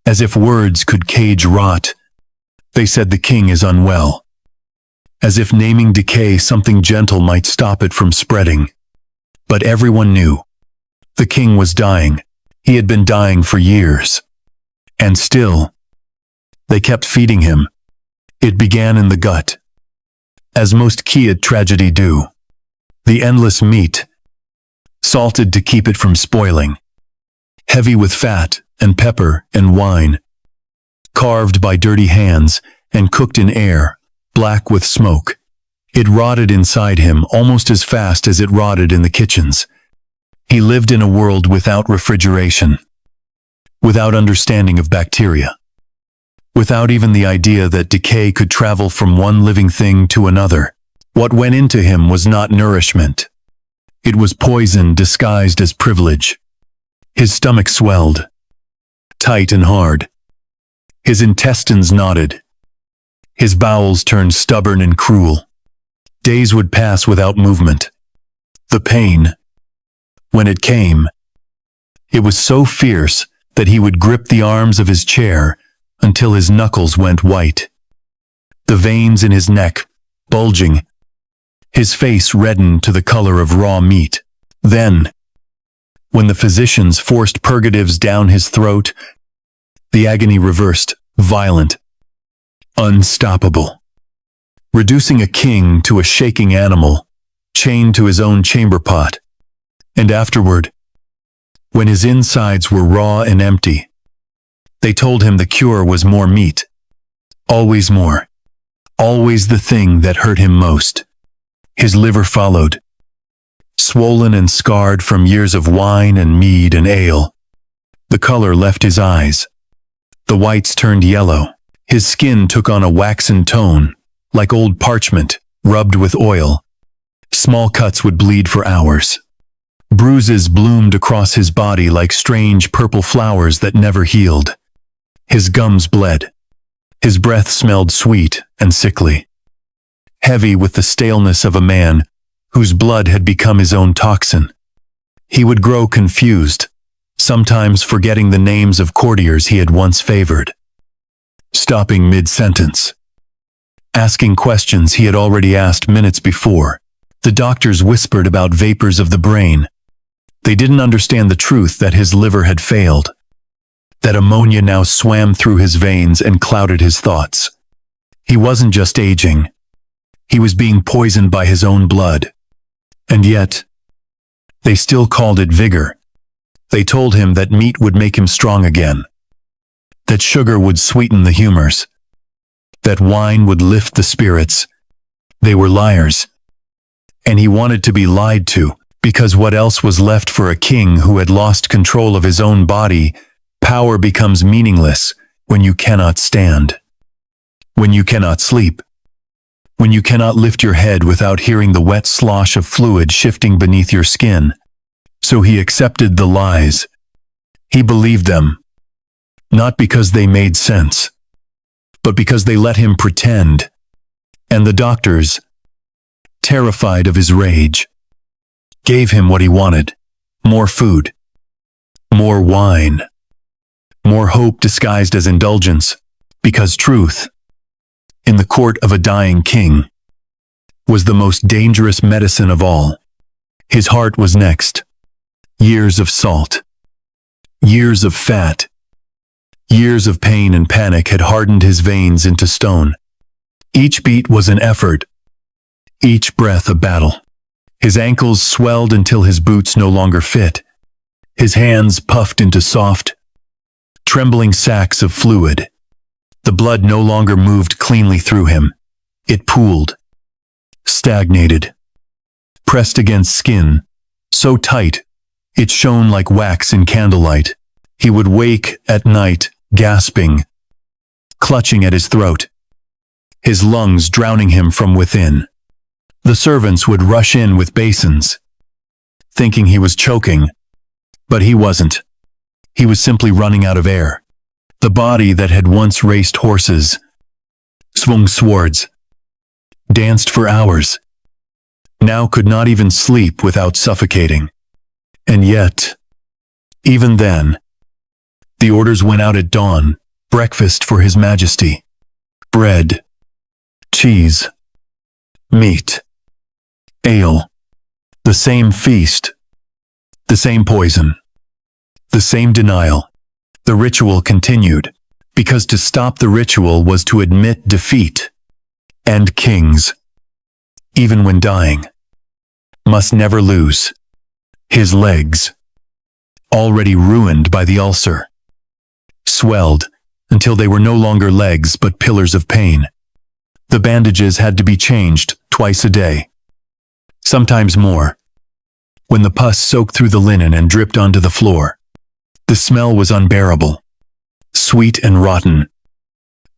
as if words could cage rot. They said the king is unwell, as if naming decay something gentle might stop it from spreading. But everyone knew the king was dying. He had been dying for years. And still, they kept feeding him. It began in the gut, as most Chiad tragedy do. The endless meat, salted to keep it from spoiling, heavy with fat and pepper and wine, carved by dirty hands and cooked in air, black with smoke. It rotted inside him almost as fast as it rotted in the kitchens. He lived in a world without refrigeration, without understanding of bacteria, without even the idea that decay could travel from one living thing to another. What went into him was not nourishment. It was poison disguised as privilege. His stomach swelled, tight and hard. His intestines knotted. His bowels turned stubborn and cruel. Days would pass without movement. The pain, when it came, it was so fierce that he would grip the arms of his chair until his knuckles went white. The veins in his neck bulging, his face reddened to the color of raw meat. Then, when the physicians forced purgatives down his throat, the agony reversed, violent, unstoppable, reducing a king to a shaking animal, chained to his own chamber pot. And afterward, when his insides were raw and empty, they told him the cure was more meat. Always more. Always the thing that hurt him most. His liver followed, swollen and scarred from years of wine and mead and ale. The color left his eyes. The whites turned yellow. His skin took on a waxen tone, like old parchment, rubbed with oil. Small cuts would bleed for hours. Bruises bloomed across his body like strange purple flowers that never healed. His gums bled. His breath smelled sweet and sickly, heavy with the staleness of a man whose blood had become his own toxin. He would grow confused, sometimes forgetting the names of courtiers he had once favored, stopping mid-sentence, asking questions he had already asked minutes before. The doctors whispered about vapors of the brain. They didn't understand the truth that his liver had failed, that ammonia now swam through his veins and clouded his thoughts. He wasn't just aging. He was being poisoned by his own blood. And yet, they still called it vigor. They told him that meat would make him strong again, that sugar would sweeten the humors, that wine would lift the spirits. They were liars. And he wanted to be lied to, because what else was left for a king who had lost control of his own body? Power becomes meaningless when you cannot stand, when you cannot sleep, when you cannot lift your head without hearing the wet slosh of fluid shifting beneath your skin. So he accepted the lies. He believed them, not because they made sense, but because they let him pretend. And the doctors, terrified of his rage, gave him what he wanted: more food, more wine, more hope disguised as indulgence. Because truth, in the court of a dying king, was the most dangerous medicine of all. His heart was next. Years of salt, years of fat, years of pain and panic had hardened his veins into stone. Each beat was an effort, each breath a battle. His ankles swelled until his boots no longer fit. His hands puffed into soft, trembling sacks of fluid. The blood no longer moved cleanly through him. It pooled, stagnated, pressed against skin, so tight it shone like wax in candlelight. He would wake at night, gasping, clutching at his throat, his lungs drowning him from within. The servants would rush in with basins, thinking he was choking, but he wasn't. He was simply running out of air. The body that had once raced horses, swung swords, danced for hours, now could not even sleep without suffocating. And yet, even then, the orders went out at dawn, breakfast for His Majesty. Bread, cheese, meat, ale, the same feast, the same poison, the same denial. The ritual continued, because to stop the ritual was to admit defeat. And kings, even when dying, must never lose. His legs, already ruined by the ulcer, swelled until they were no longer legs but pillars of pain. The bandages had to be changed twice a day, sometimes more. When the pus soaked through the linen and dripped onto the floor, the smell was unbearable, sweet and rotten,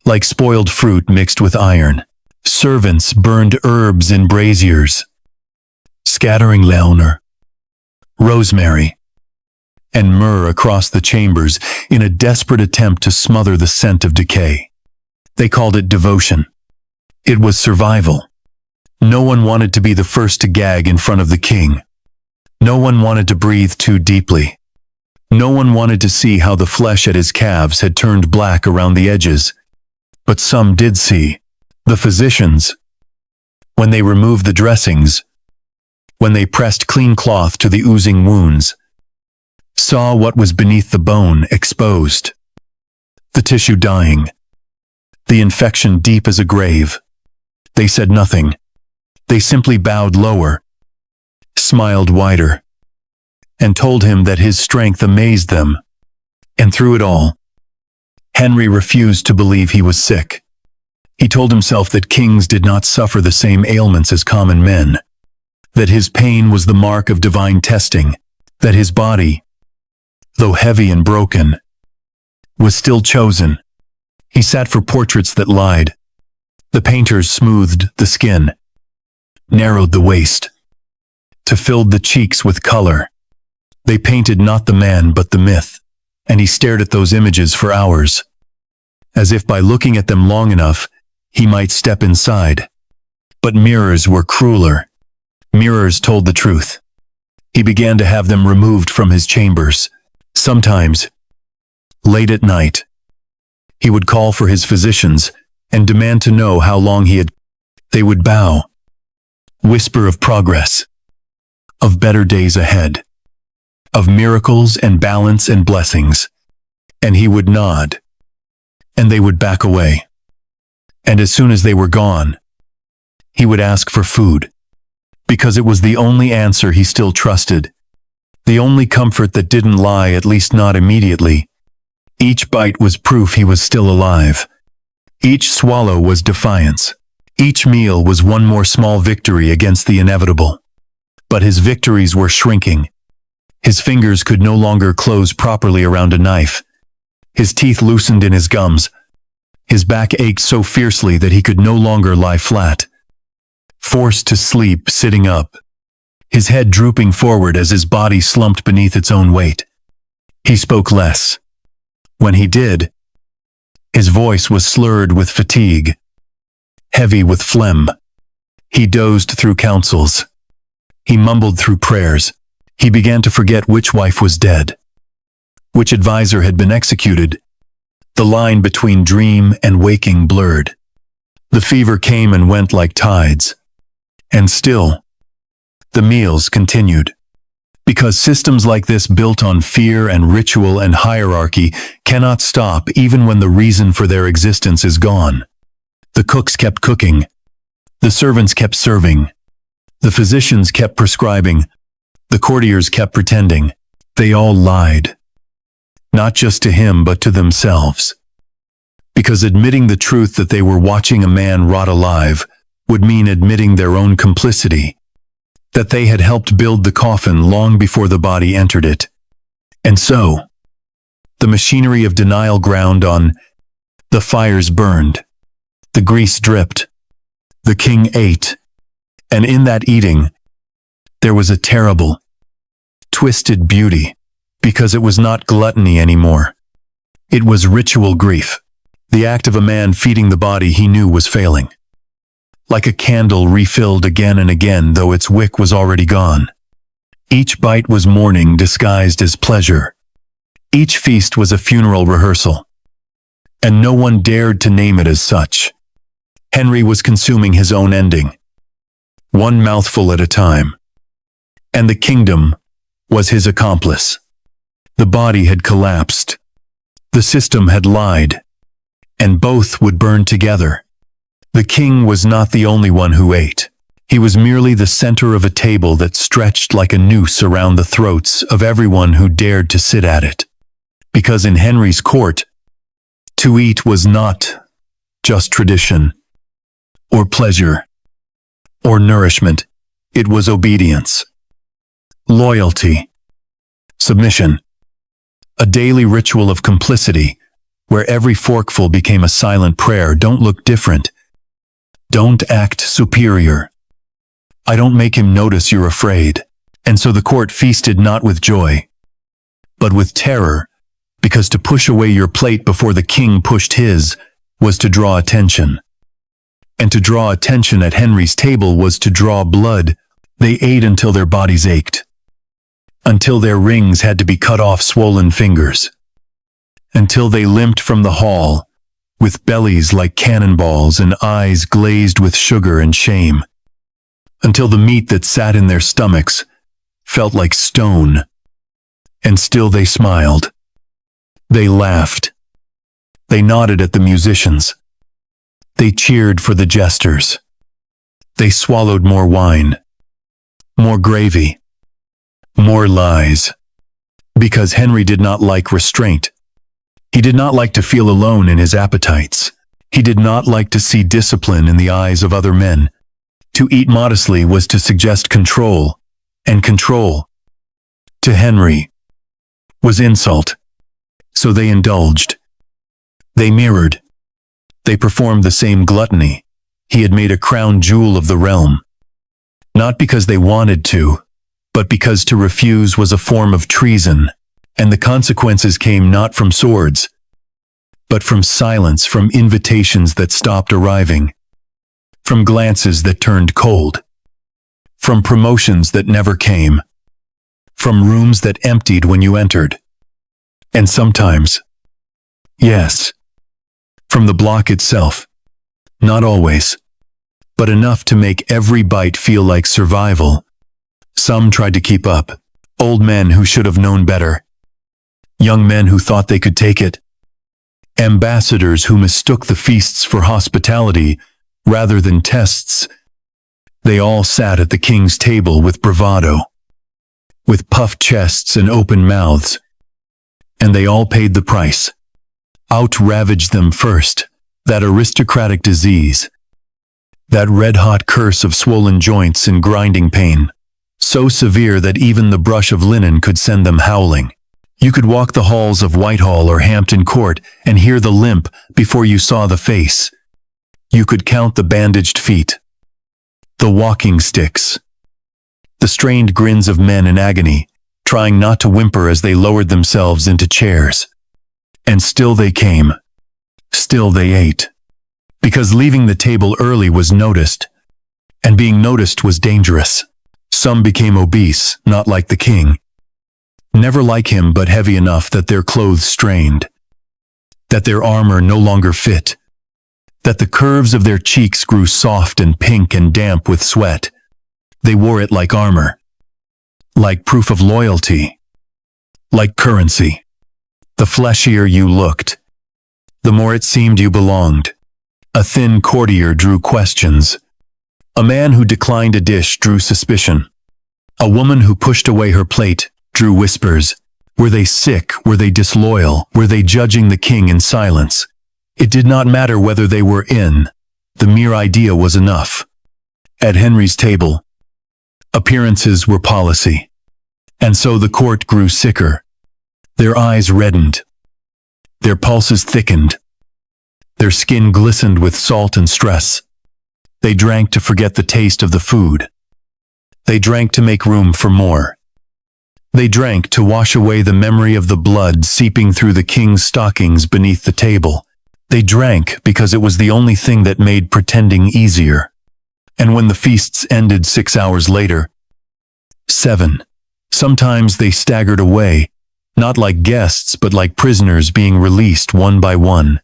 like spoiled fruit mixed with iron. Servants burned herbs in braziers, scattering leonor, rosemary, and myrrh across the chambers in a desperate attempt to smother the scent of decay. They called it devotion. It was survival. No one wanted to be the first to gag in front of the king. No one wanted to breathe too deeply. No one wanted to see how the flesh at his calves had turned black around the edges. But some did see. The physicians, when they removed the dressings, when they pressed clean cloth to the oozing wounds, saw what was beneath the bone exposed, the tissue dying, the infection deep as a grave. They said nothing. They simply bowed lower, smiled wider, and told him that his strength amazed them. And through it all, Henry refused to believe he was sick. He told himself that kings did not suffer the same ailments as common men, that his pain was the mark of divine testing, that his body, though heavy and broken, was still chosen. He sat for portraits that lied. The painters smoothed the skin, narrowed the waist, to filled the cheeks with color. They painted not the man but the myth, and he stared at those images for hours, as if by looking at them long enough, he might step inside. But mirrors were crueler. Mirrors told the truth. He began to have them removed from his chambers. Sometimes, late at night, he would call for his physicians and demand to know how long he had. They would bow, whisper of progress, of better days ahead, of miracles and balance and blessings, and he would nod, and they would back away. And as soon as they were gone, he would ask for food, because it was the only answer he still trusted, the only comfort that didn't lie, at least not immediately. Each bite was proof he was still alive. Each swallow was defiance. Each meal was one more small victory against the inevitable. But his victories were shrinking. His fingers could no longer close properly around a knife. His teeth loosened in his gums. His back ached so fiercely that he could no longer lie flat, forced to sleep sitting up, his head drooping forward as his body slumped beneath its own weight. He spoke less. When he did, his voice was slurred with fatigue, heavy with phlegm. He dozed through counsels. He mumbled through prayers. He began to forget which wife was dead, which advisor had been executed. The line between dream and waking blurred. The fever came and went like tides. And still, the meals continued. Because systems like this built on fear and ritual and hierarchy cannot stop even when the reason for their existence is gone. The cooks kept cooking. The servants kept serving. The physicians kept prescribing. The courtiers kept pretending. They all lied. Not just to him, but to themselves. Because admitting the truth that they were watching a man rot alive would mean admitting their own complicity. That they had helped build the coffin long before the body entered it. And so, the machinery of denial ground on. The fires burned. The grease dripped. The king ate. And in that eating, there was a terrible, twisted beauty, because it was not gluttony anymore. It was ritual grief, the act of a man feeding the body he knew was failing. Like a candle refilled again and again, though its wick was already gone. Each bite was mourning disguised as pleasure. Each feast was a funeral rehearsal. And no one dared to name it as such. Henry was consuming his own ending. One mouthful at a time. And the kingdom was his accomplice. The body had collapsed. The system had lied. And both would burn together. The king was not the only one who ate. He was merely the center of a table that stretched like a noose around the throats of everyone who dared to sit at it. Because in Henry's court, to eat was not just tradition, or pleasure, or nourishment. It was obedience, loyalty, submission, a daily ritual of complicity, where every forkful became a silent prayer. Don't look different. Don't act superior. I don't make him notice you're afraid. And so the court feasted not with joy, but with terror, because to push away your plate before the king pushed his was to draw attention. And to draw attention at Henry's table was to draw blood. They ate until their bodies ached. Until their rings had to be cut off swollen fingers. Until they limped from the hall, with bellies like cannonballs and eyes glazed with sugar and shame. Until the meat that sat in their stomachs felt like stone. And still they smiled. They laughed. They nodded at the musicians. They cheered for the jesters. They swallowed more wine, more gravy, more lies. Because Henry did not like restraint. He did not like to feel alone in his appetites. He did not like to see discipline in the eyes of other men. To eat modestly was to suggest control, and control, to Henry, was insult. So they indulged. They mirrored. They performed the same gluttony. He had made a crown jewel of the realm. Not because they wanted to, but because to refuse was a form of treason. And the consequences came not from swords, but from silence, from invitations that stopped arriving, from glances that turned cold, from promotions that never came, from rooms that emptied when you entered. And sometimes, yes, from the block itself, not always, but enough to make every bite feel like survival. Some tried to keep up, old men who should have known better. Young men who thought they could take it. Ambassadors who mistook the feasts for hospitality rather than tests. They all sat at the king's table with bravado, with puffed chests and open mouths. And they all paid the price. Out ravaged them first, that aristocratic disease. That red-hot curse of swollen joints and grinding pain, so severe that even the brush of linen could send them howling. You could walk the halls of Whitehall or Hampton Court and hear the limp before you saw the face. You could count the bandaged feet, the walking sticks, the strained grins of men in agony, trying not to whimper as they lowered themselves into chairs. And still they came. Still they ate. Because leaving the table early was noticed, and being noticed was dangerous. Some became obese, not like the king. Never like him, but heavy enough that their clothes strained. that their armor no longer fit, that the curves of their cheeks grew soft and pink and damp with sweat. They wore it like armor, like proof of loyalty, like currency. The fleshier you looked, the more it seemed you belonged. A thin courtier drew questions. A man who declined a dish drew suspicion. A woman who pushed away her plate drew whispers. Were they sick? Were they disloyal? Were they judging the king in silence? It did not matter whether they were in. The mere idea was enough. At Henry's table, appearances were policy. And so the court grew sicker. Their eyes reddened. Their pulses thickened. Their skin glistened with salt and stress. They drank to forget the taste of the food. They drank to make room for more. They drank to wash away the memory of the blood seeping through the king's stockings beneath the table. They drank because it was the only thing that made pretending easier. And when the feasts ended 6 hours later, 7, sometimes they staggered away, not like guests but like prisoners being released one by one.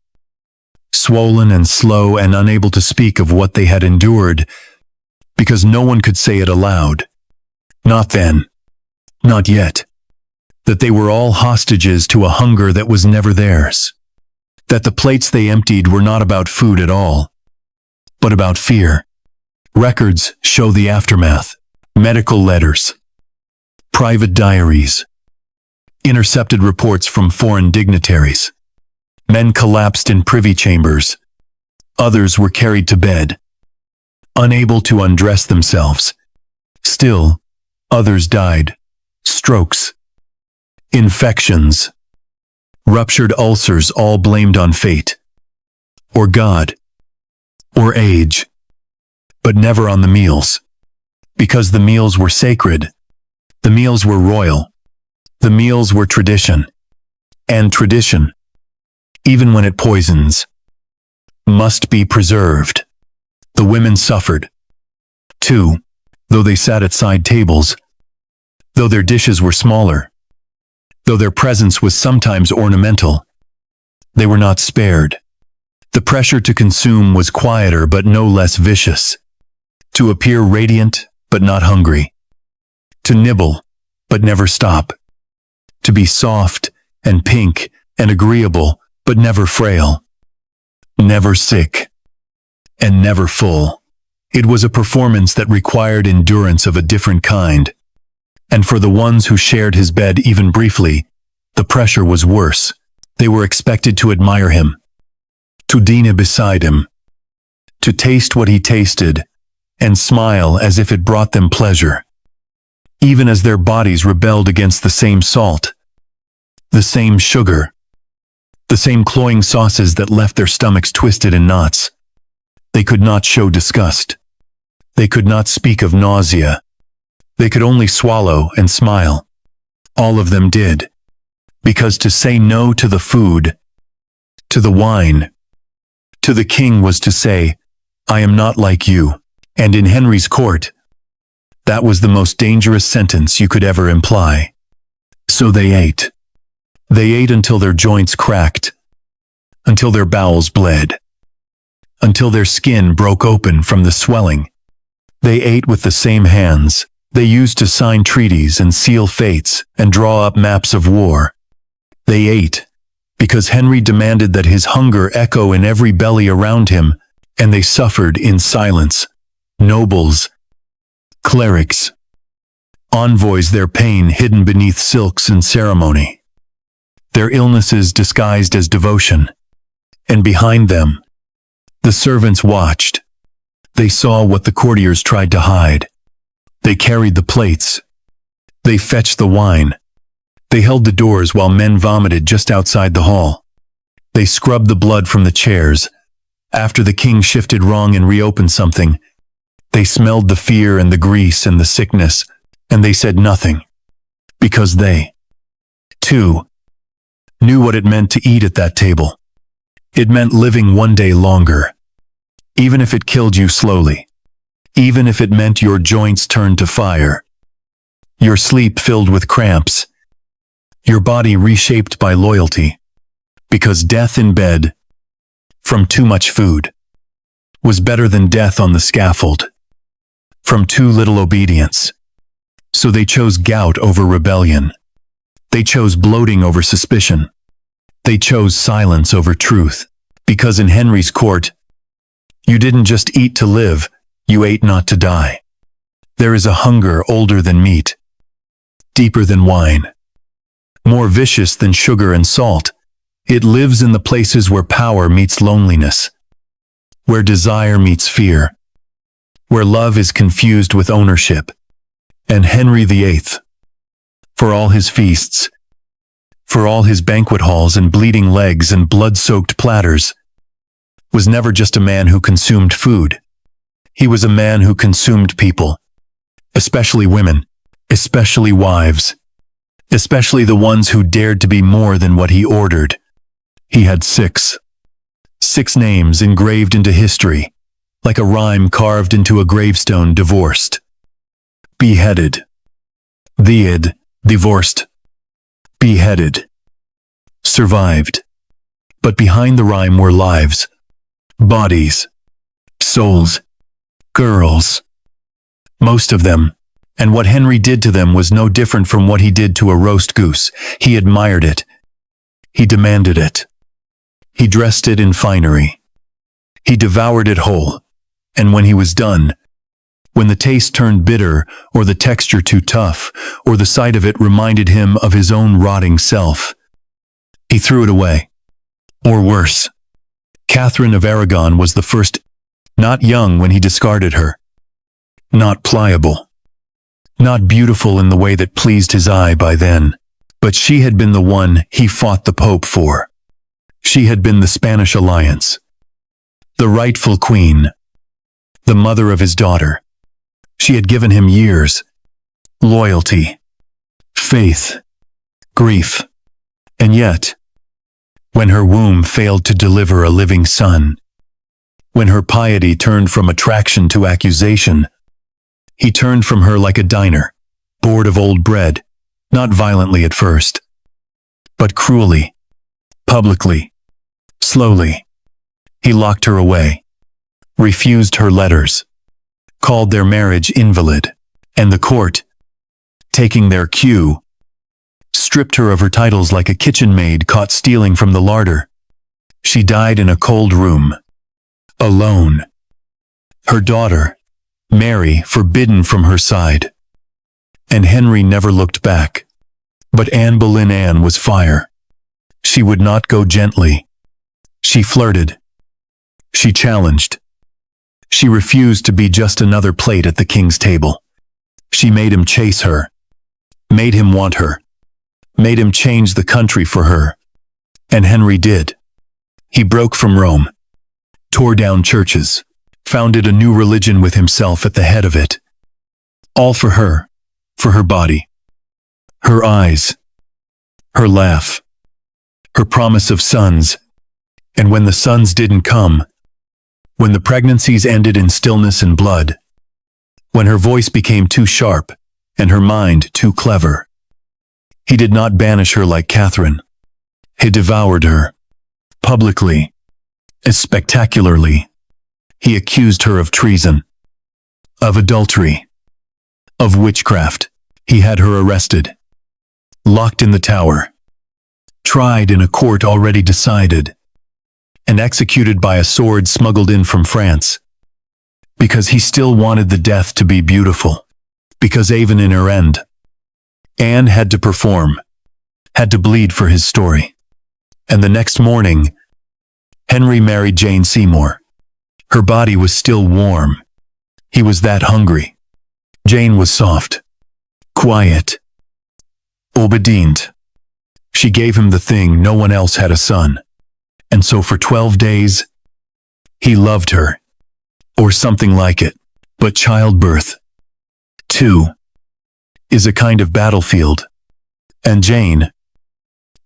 Swollen and slow and unable to speak of what they had endured, because no one could say it aloud. Not then. Not yet. That they were all hostages to a hunger that was never theirs. That the plates they emptied were not about food at all, but about fear. Records show the aftermath. Medical letters. Private diaries. Intercepted reports from foreign dignitaries. Men collapsed in privy chambers. Others were carried to bed, unable to undress themselves. Still, others died. Strokes. Infections. Ruptured ulcers, all blamed on fate. Or God. Or age. But never on the meals. Because the meals were sacred. The meals were royal. The meals were tradition. And tradition, even when it poisons, must be preserved. The women suffered, too, though they sat at side tables, though their dishes were smaller, though their presence was sometimes ornamental. They were not spared. The pressure to consume was quieter but no less vicious. To appear radiant but not hungry. To nibble but never stop. To be soft and pink and agreeable but never frail. Never sick. And never full. It was a performance that required endurance of a different kind. And for the ones who shared his bed even briefly, the pressure was worse. They were expected to admire him, to dine beside him, to taste what he tasted, and smile as if it brought them pleasure, even as their bodies rebelled against the same salt, the same sugar, the same cloying sauces that left their stomachs twisted in knots. They could not show disgust. They could not speak of nausea. They could only swallow and smile. All of them did. Because to say no to the food, to the wine, to the king was to say, I am not like you. And in Henry's court, that was the most dangerous sentence you could ever imply. So they ate. They ate until their joints cracked, until their bowels bled, until their skin broke open from the swelling. They ate with the same hands they used to sign treaties and seal fates and draw up maps of war. They ate because Henry demanded that his hunger echo in every belly around him, and they suffered in silence. Nobles, clerics, envoys, their pain hidden beneath silks and ceremony, their illnesses disguised as devotion. And behind them, the servants watched. They saw what the courtiers tried to hide. They carried the plates. They fetched the wine. They held the doors while men vomited just outside the hall. They scrubbed the blood from the chairs. After the king shifted wrong and reopened something, they smelled the fear and the grease and the sickness, and they said nothing. Because they, too, knew what it meant to eat at that table. It meant living one day longer. Even if it killed you slowly. Even if it meant your joints turned to fire. Your sleep filled with cramps. Your body reshaped by loyalty. because death in bed, from too much food, was better than death on the scaffold, from too little obedience. So they chose gout over rebellion. They chose bloating over suspicion. They chose silence over truth. Because in Henry's court, you didn't just eat to live, you ate not to die. There is a hunger older than meat, deeper than wine, more vicious than sugar and salt. It lives in the places where power meets loneliness, where desire meets fear, where love is confused with ownership. And Henry VIII, for all his feasts, for all his banquet halls and bleeding legs and blood-soaked platters, was never just a man who consumed food. He was a man who consumed people, especially women, especially wives, especially the ones who dared to be more than what he ordered. He had six names engraved into history, like a rhyme carved into a gravestone. Divorced, beheaded, divorced, beheaded, survived. But behind the rhyme were lives, bodies, souls, girls. Most of them. And what Henry did to them was no different from what he did to a roast goose. He admired it. He demanded it. He dressed it in finery. He devoured it whole. And when he was done, when the taste turned bitter, or the texture too tough, or the sight of it reminded him of his own rotting self, he threw it away. Or worse, Catherine of Aragon was the first, not young when he discarded her, not pliable, not beautiful in the way that pleased his eye by then, but she had been the one he fought the Pope for. She had been the Spanish alliance, the rightful queen, the mother of his daughter. She had given him years, loyalty, faith, grief, and yet, when her womb failed to deliver a living son, when her piety turned from attraction to accusation, he turned from her like a diner, bored of old bread, not violently at first, but cruelly, publicly, slowly. He locked her away, refused her letters, called their marriage invalid, and the court, taking their cue, stripped her of her titles like a kitchen maid caught stealing from the larder. She died in a cold room, alone. Her daughter, Mary, forbidden from her side. And Henry never looked back. But Anne Boleyn was fire. She would not go gently. She flirted. She challenged. She refused to be just another plate at the king's table. She made him chase her, made him want her, made him change the country for her. And Henry did. He broke from Rome, tore down churches, founded a new religion with himself at the head of it. All for her body, her eyes, her laugh, her promise of sons. And when the sons didn't come, when the pregnancies ended in stillness and blood, when her voice became too sharp and her mind too clever, he did not banish her like Catherine. He devoured her, publicly, as spectacularly. He accused her of treason, of adultery, of witchcraft. He had her arrested, locked in the Tower, tried in a court already decided, and executed by a sword smuggled in from France. Because he still wanted the death to be beautiful. Because even in her end, Anne had to perform, had to bleed for his story. And the next morning, Henry married Jane Seymour. Her body was still warm. He was that hungry. Jane was soft, quiet, obedient. She gave him the thing no one else had, a son. And so for 12 days, he loved her, or something like it. But childbirth, too, is a kind of battlefield. And Jane,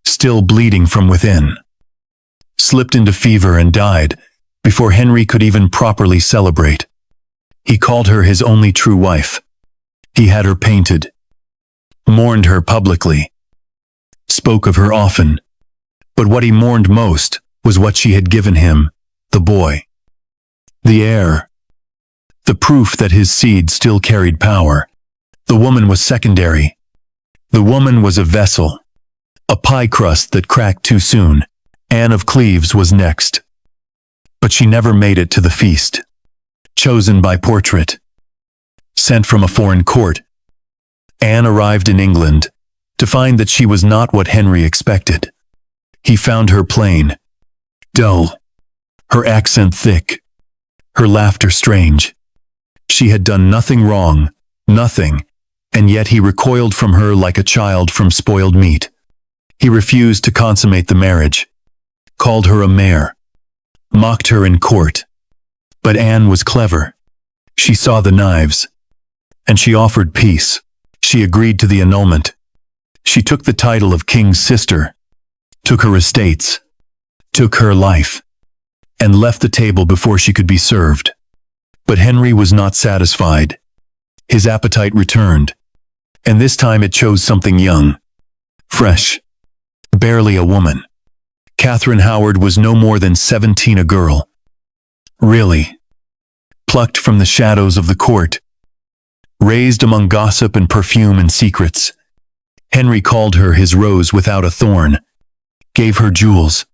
still bleeding from within, slipped into fever and died before Henry could even properly celebrate. He called her his only true wife. He had her painted, mourned her publicly, spoke of her often, But what he mourned most was what she had given him, the boy. The heir. The proof that his seed still carried power. The woman was secondary. The woman was a vessel. A pie crust that cracked too soon. Anne of Cleves was next. But she never made it to the feast. Chosen by portrait. Sent from a foreign court. Anne arrived in England to find that she was not what Henry expected. He found her plain, dull, her accent thick, her laughter strange. She had done nothing wrong, nothing, and yet he recoiled from her like a child from spoiled meat. He refused to consummate the marriage, called her a mare, mocked her in court. But Anne was clever. She saw the knives, and she offered peace. She agreed to the annulment. She took the title of king's sister, took her estates, took her life, and left the table before she could be served. But Henry was not satisfied. His appetite returned, and this time it chose something young, fresh, barely a woman. Catherine Howard was no more than 17, a girl. Really. Plucked from the shadows of the court. Raised among gossip and perfume and secrets. Henry called her his rose without a thorn. Gave her jewels,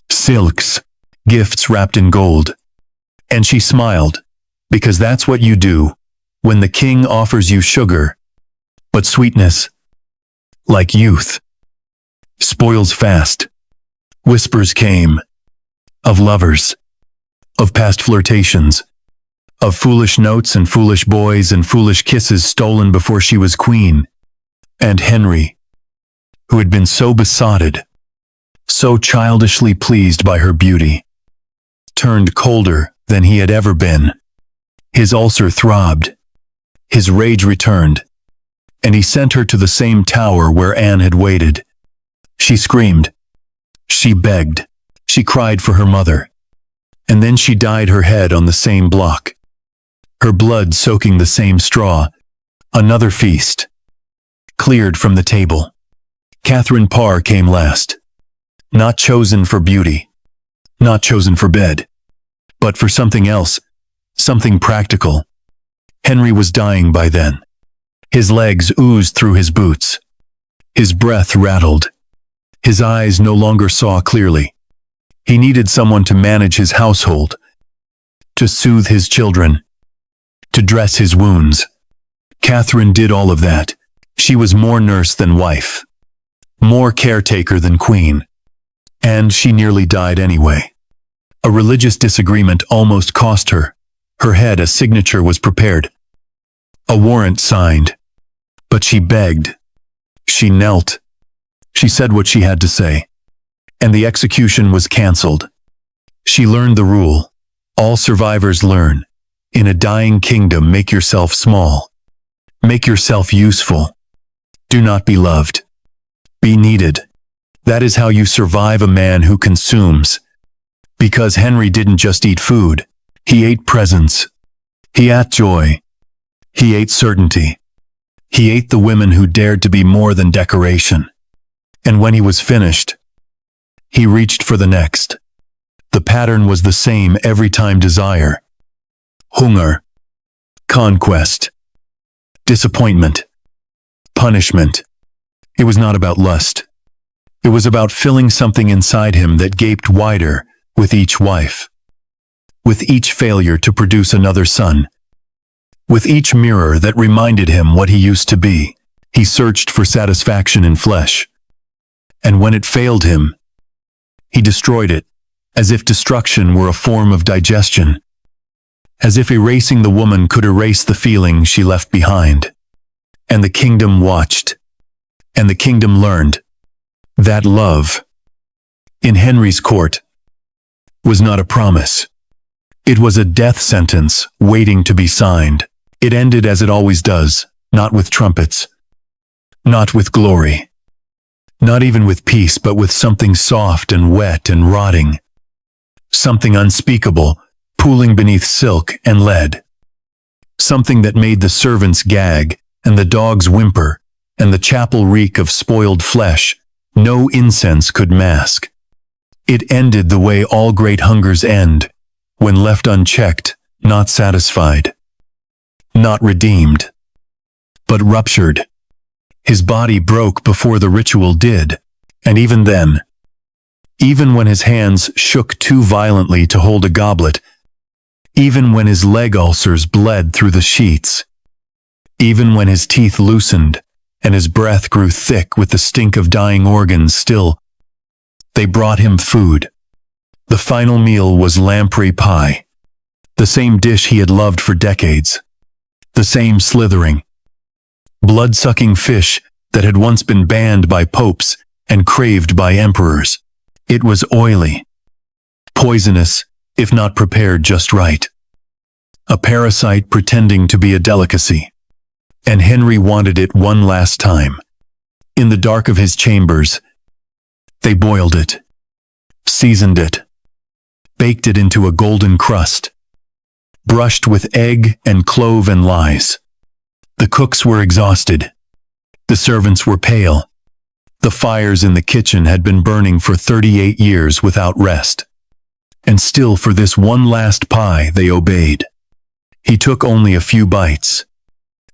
silks, gifts wrapped in gold. And she smiled, because that's what you do when the king offers you sugar. But sweetness, like youth, spoils fast. Whispers came, of lovers, of past flirtations, of foolish notes and foolish boys and foolish kisses stolen before she was queen. And Henry, who had been so besotted, so childishly pleased by her beauty, turned colder than he had ever been. His ulcer throbbed, his rage returned, and he sent her to the same tower where Anne had waited. She screamed, she begged, she cried for her mother, and then she dyed her head on the same block, her blood soaking the same straw. Another feast. Cleared from the table. Catherine Parr came last. Not chosen for beauty, not chosen for bed, but for something else, something practical. Henry was dying by then. His legs oozed through his boots. His breath rattled. His eyes no longer saw clearly. He needed someone to manage his household, to soothe his children, to dress his wounds. Catherine did all of that. She was more nurse than wife, more caretaker than queen. And she nearly died anyway. A religious disagreement almost cost her. Her head, a signature was prepared, a warrant signed. But she begged. She knelt. She said what she had to say. And the execution was cancelled. She learned the rule. All survivors learn. In a dying kingdom, make yourself small. Make yourself useful. Do not be loved. Be needed. That is how you survive a man who consumes. Because Henry didn't just eat food. He ate presence. He ate joy. He ate certainty. He ate the women who dared to be more than decoration. And when he was finished, he reached for the next. The pattern was the same every time: desire, hunger, conquest, disappointment, punishment. It was not about lust. It was about filling something inside him that gaped wider with each wife, with each failure to produce another son, with each mirror that reminded him what he used to be. He searched for satisfaction in flesh. And when it failed him, he destroyed it, as if destruction were a form of digestion, as if erasing the woman could erase the feeling she left behind. And the kingdom watched, and the kingdom learned that love, in Henry's court, was not a promise. It was a death sentence waiting to be signed. It ended as it always does, not with trumpets, not with glory, not even with peace, but with something soft and wet and rotting, something unspeakable, pooling beneath silk and lead, something that made the servants gag and the dogs whimper and the chapel reek of spoiled flesh no incense could mask. It ended the way all great hungers end, when left unchecked, not satisfied, not redeemed, but ruptured. His body broke before the ritual did, and even then, even when his hands shook too violently to hold a goblet, even when his leg ulcers bled through the sheets, even when his teeth loosened and his breath grew thick with the stink of dying organs, still, they brought him food. The final meal was lamprey pie, the same dish he had loved for decades, the same slithering, blood-sucking fish that had once been banned by popes and craved by emperors. It was oily, poisonous, if not prepared just right. A parasite pretending to be a delicacy. And Henry wanted it one last time. In the dark of his chambers, they boiled it, seasoned it, baked it into a golden crust, brushed with egg and clove and lies. The cooks were exhausted. The servants were pale. The fires in the kitchen had been burning for 38 years without rest. And still for this one last pie they obeyed. He took only a few bites,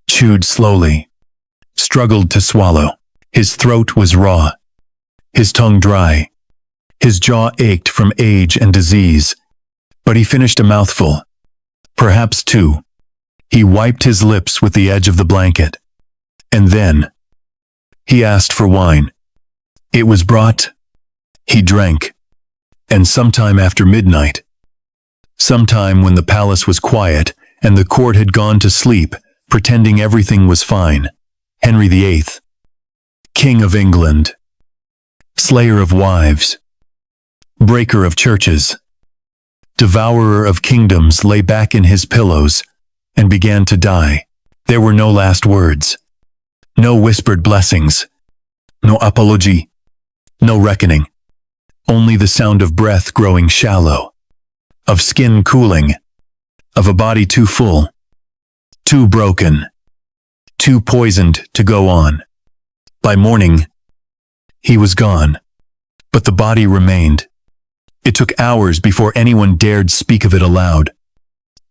chewed slowly, struggled to swallow. His throat was raw, his tongue dry, his jaw ached from age and disease. But he finished a mouthful, perhaps two. He wiped his lips with the edge of the blanket. And then, he asked for wine. It was brought. He drank. And sometime after midnight, sometime when the palace was quiet and the court had gone to sleep, pretending everything was fine, Henry VIII, King of England, slayer of wives, breaker of churches, devourer of kingdoms, lay back in his pillows and began to die. There were no last words, no whispered blessings, no apology, no reckoning. Only the sound of breath growing shallow, of skin cooling, of a body too full, too broken, too poisoned to go on. By morning, he was gone, but the body remained. It took hours before anyone dared speak of it aloud.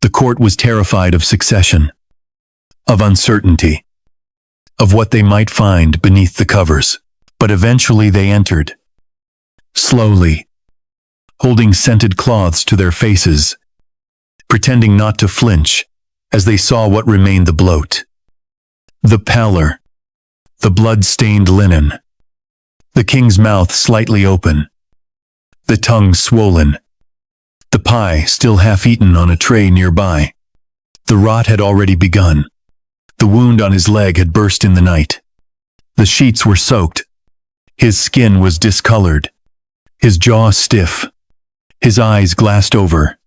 The court was terrified of succession, of uncertainty, of what they might find beneath the covers. But eventually they entered, slowly, holding scented cloths to their faces, pretending not to flinch as they saw what remained: the bloat, the pallor, the blood-stained linen, the king's mouth slightly open, the tongue swollen, the pie still half-eaten on a tray nearby. The rot had already begun. The wound on his leg had burst in the night. The sheets were soaked. His skin was discolored, his jaw stiff, his eyes glassed over.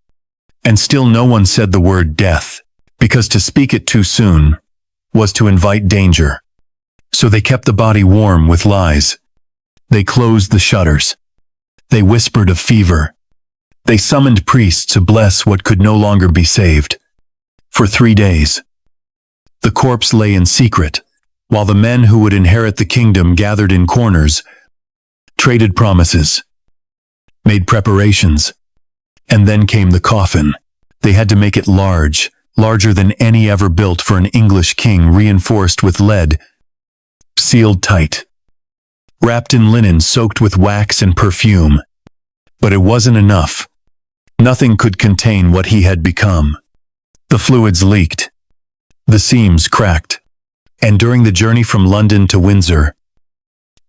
And still no one said the word death, because to speak it too soon was to invite danger. So they kept the body warm with lies. They closed the shutters. They whispered of fever. They summoned priests to bless what could no longer be saved. For 3 days, the corpse lay in secret, while the men who would inherit the kingdom gathered in corners, traded promises, made preparations. And then came the coffin. They had to make it large, larger than any ever built for an English king, reinforced with lead, sealed tight, wrapped in linen soaked with wax and perfume. But it wasn't enough. Nothing could contain what he had become. The fluids leaked. The seams cracked. And during the journey from London to Windsor,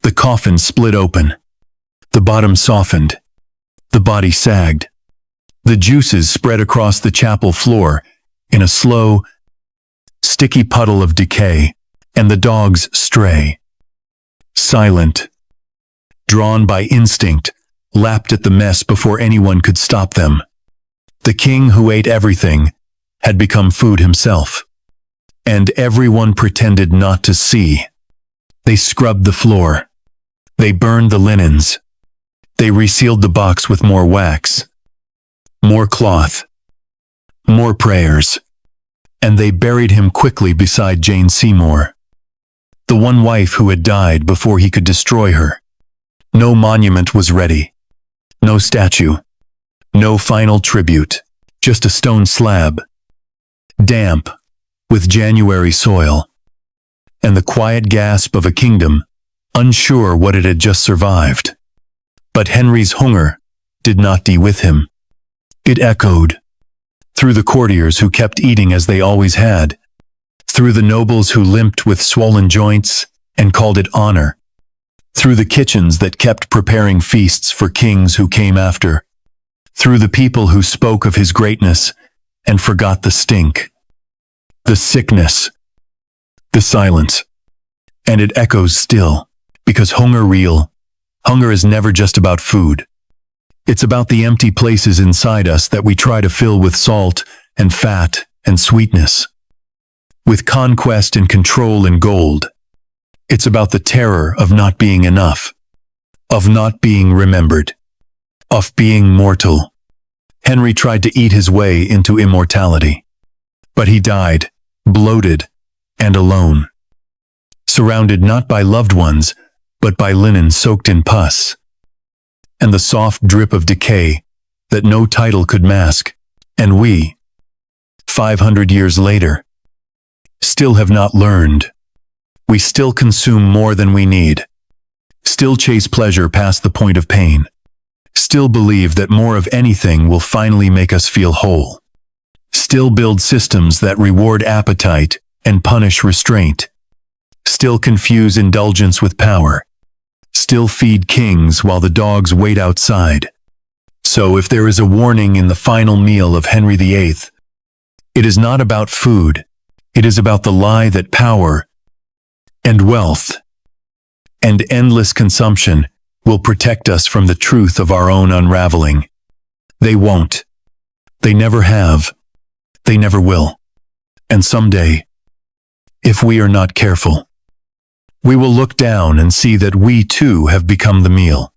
the coffin split open. The bottom softened. The body sagged. The juices spread across the chapel floor in a slow, sticky puddle of decay, and the dogs stray, silent, drawn by instinct, lapped at the mess before anyone could stop them. The king who ate everything had become food himself. And everyone pretended not to see. They scrubbed the floor. They burned the linens. They resealed the box with more wax, more cloth, more prayers. And they buried him quickly beside Jane Seymour, the one wife who had died before he could destroy her. No monument was ready. No statue. No final tribute. Just a stone slab. Damp, with January soil. And the quiet gasp of a kingdom, unsure what it had just survived. But Henry's hunger did not die with him. It echoed. Through the courtiers who kept eating as they always had. Through the nobles who limped with swollen joints and called it honor. Through the kitchens that kept preparing feasts for kings who came after. Through the people who spoke of his greatness and forgot the stink. The sickness. The silence. And it echoes still, because hunger is never just about food. It's about the empty places inside us that we try to fill with salt and fat and sweetness. With conquest and control and gold. It's about the terror of not being enough. Of not being remembered. Of being mortal. Henry tried to eat his way into immortality. But he died, bloated, and alone. Surrounded not by loved ones, but by linen soaked in pus. And the soft drip of decay that no title could mask. And we, 500 years later, still have not learned. We still consume more than we need. Still chase pleasure past the point of pain. Still believe that more of anything will finally make us feel whole. Still build systems that reward appetite and punish restraint. Still confuse indulgence with power. Still feed kings while the dogs wait outside. So if there is a warning in the final meal of Henry VIII, it is not about food. It is about the lie that power and wealth and endless consumption will protect us from the truth of our own unraveling. They won't. They never have. They never will. And someday, if we are not careful, we will look down and see that we too have become the meal.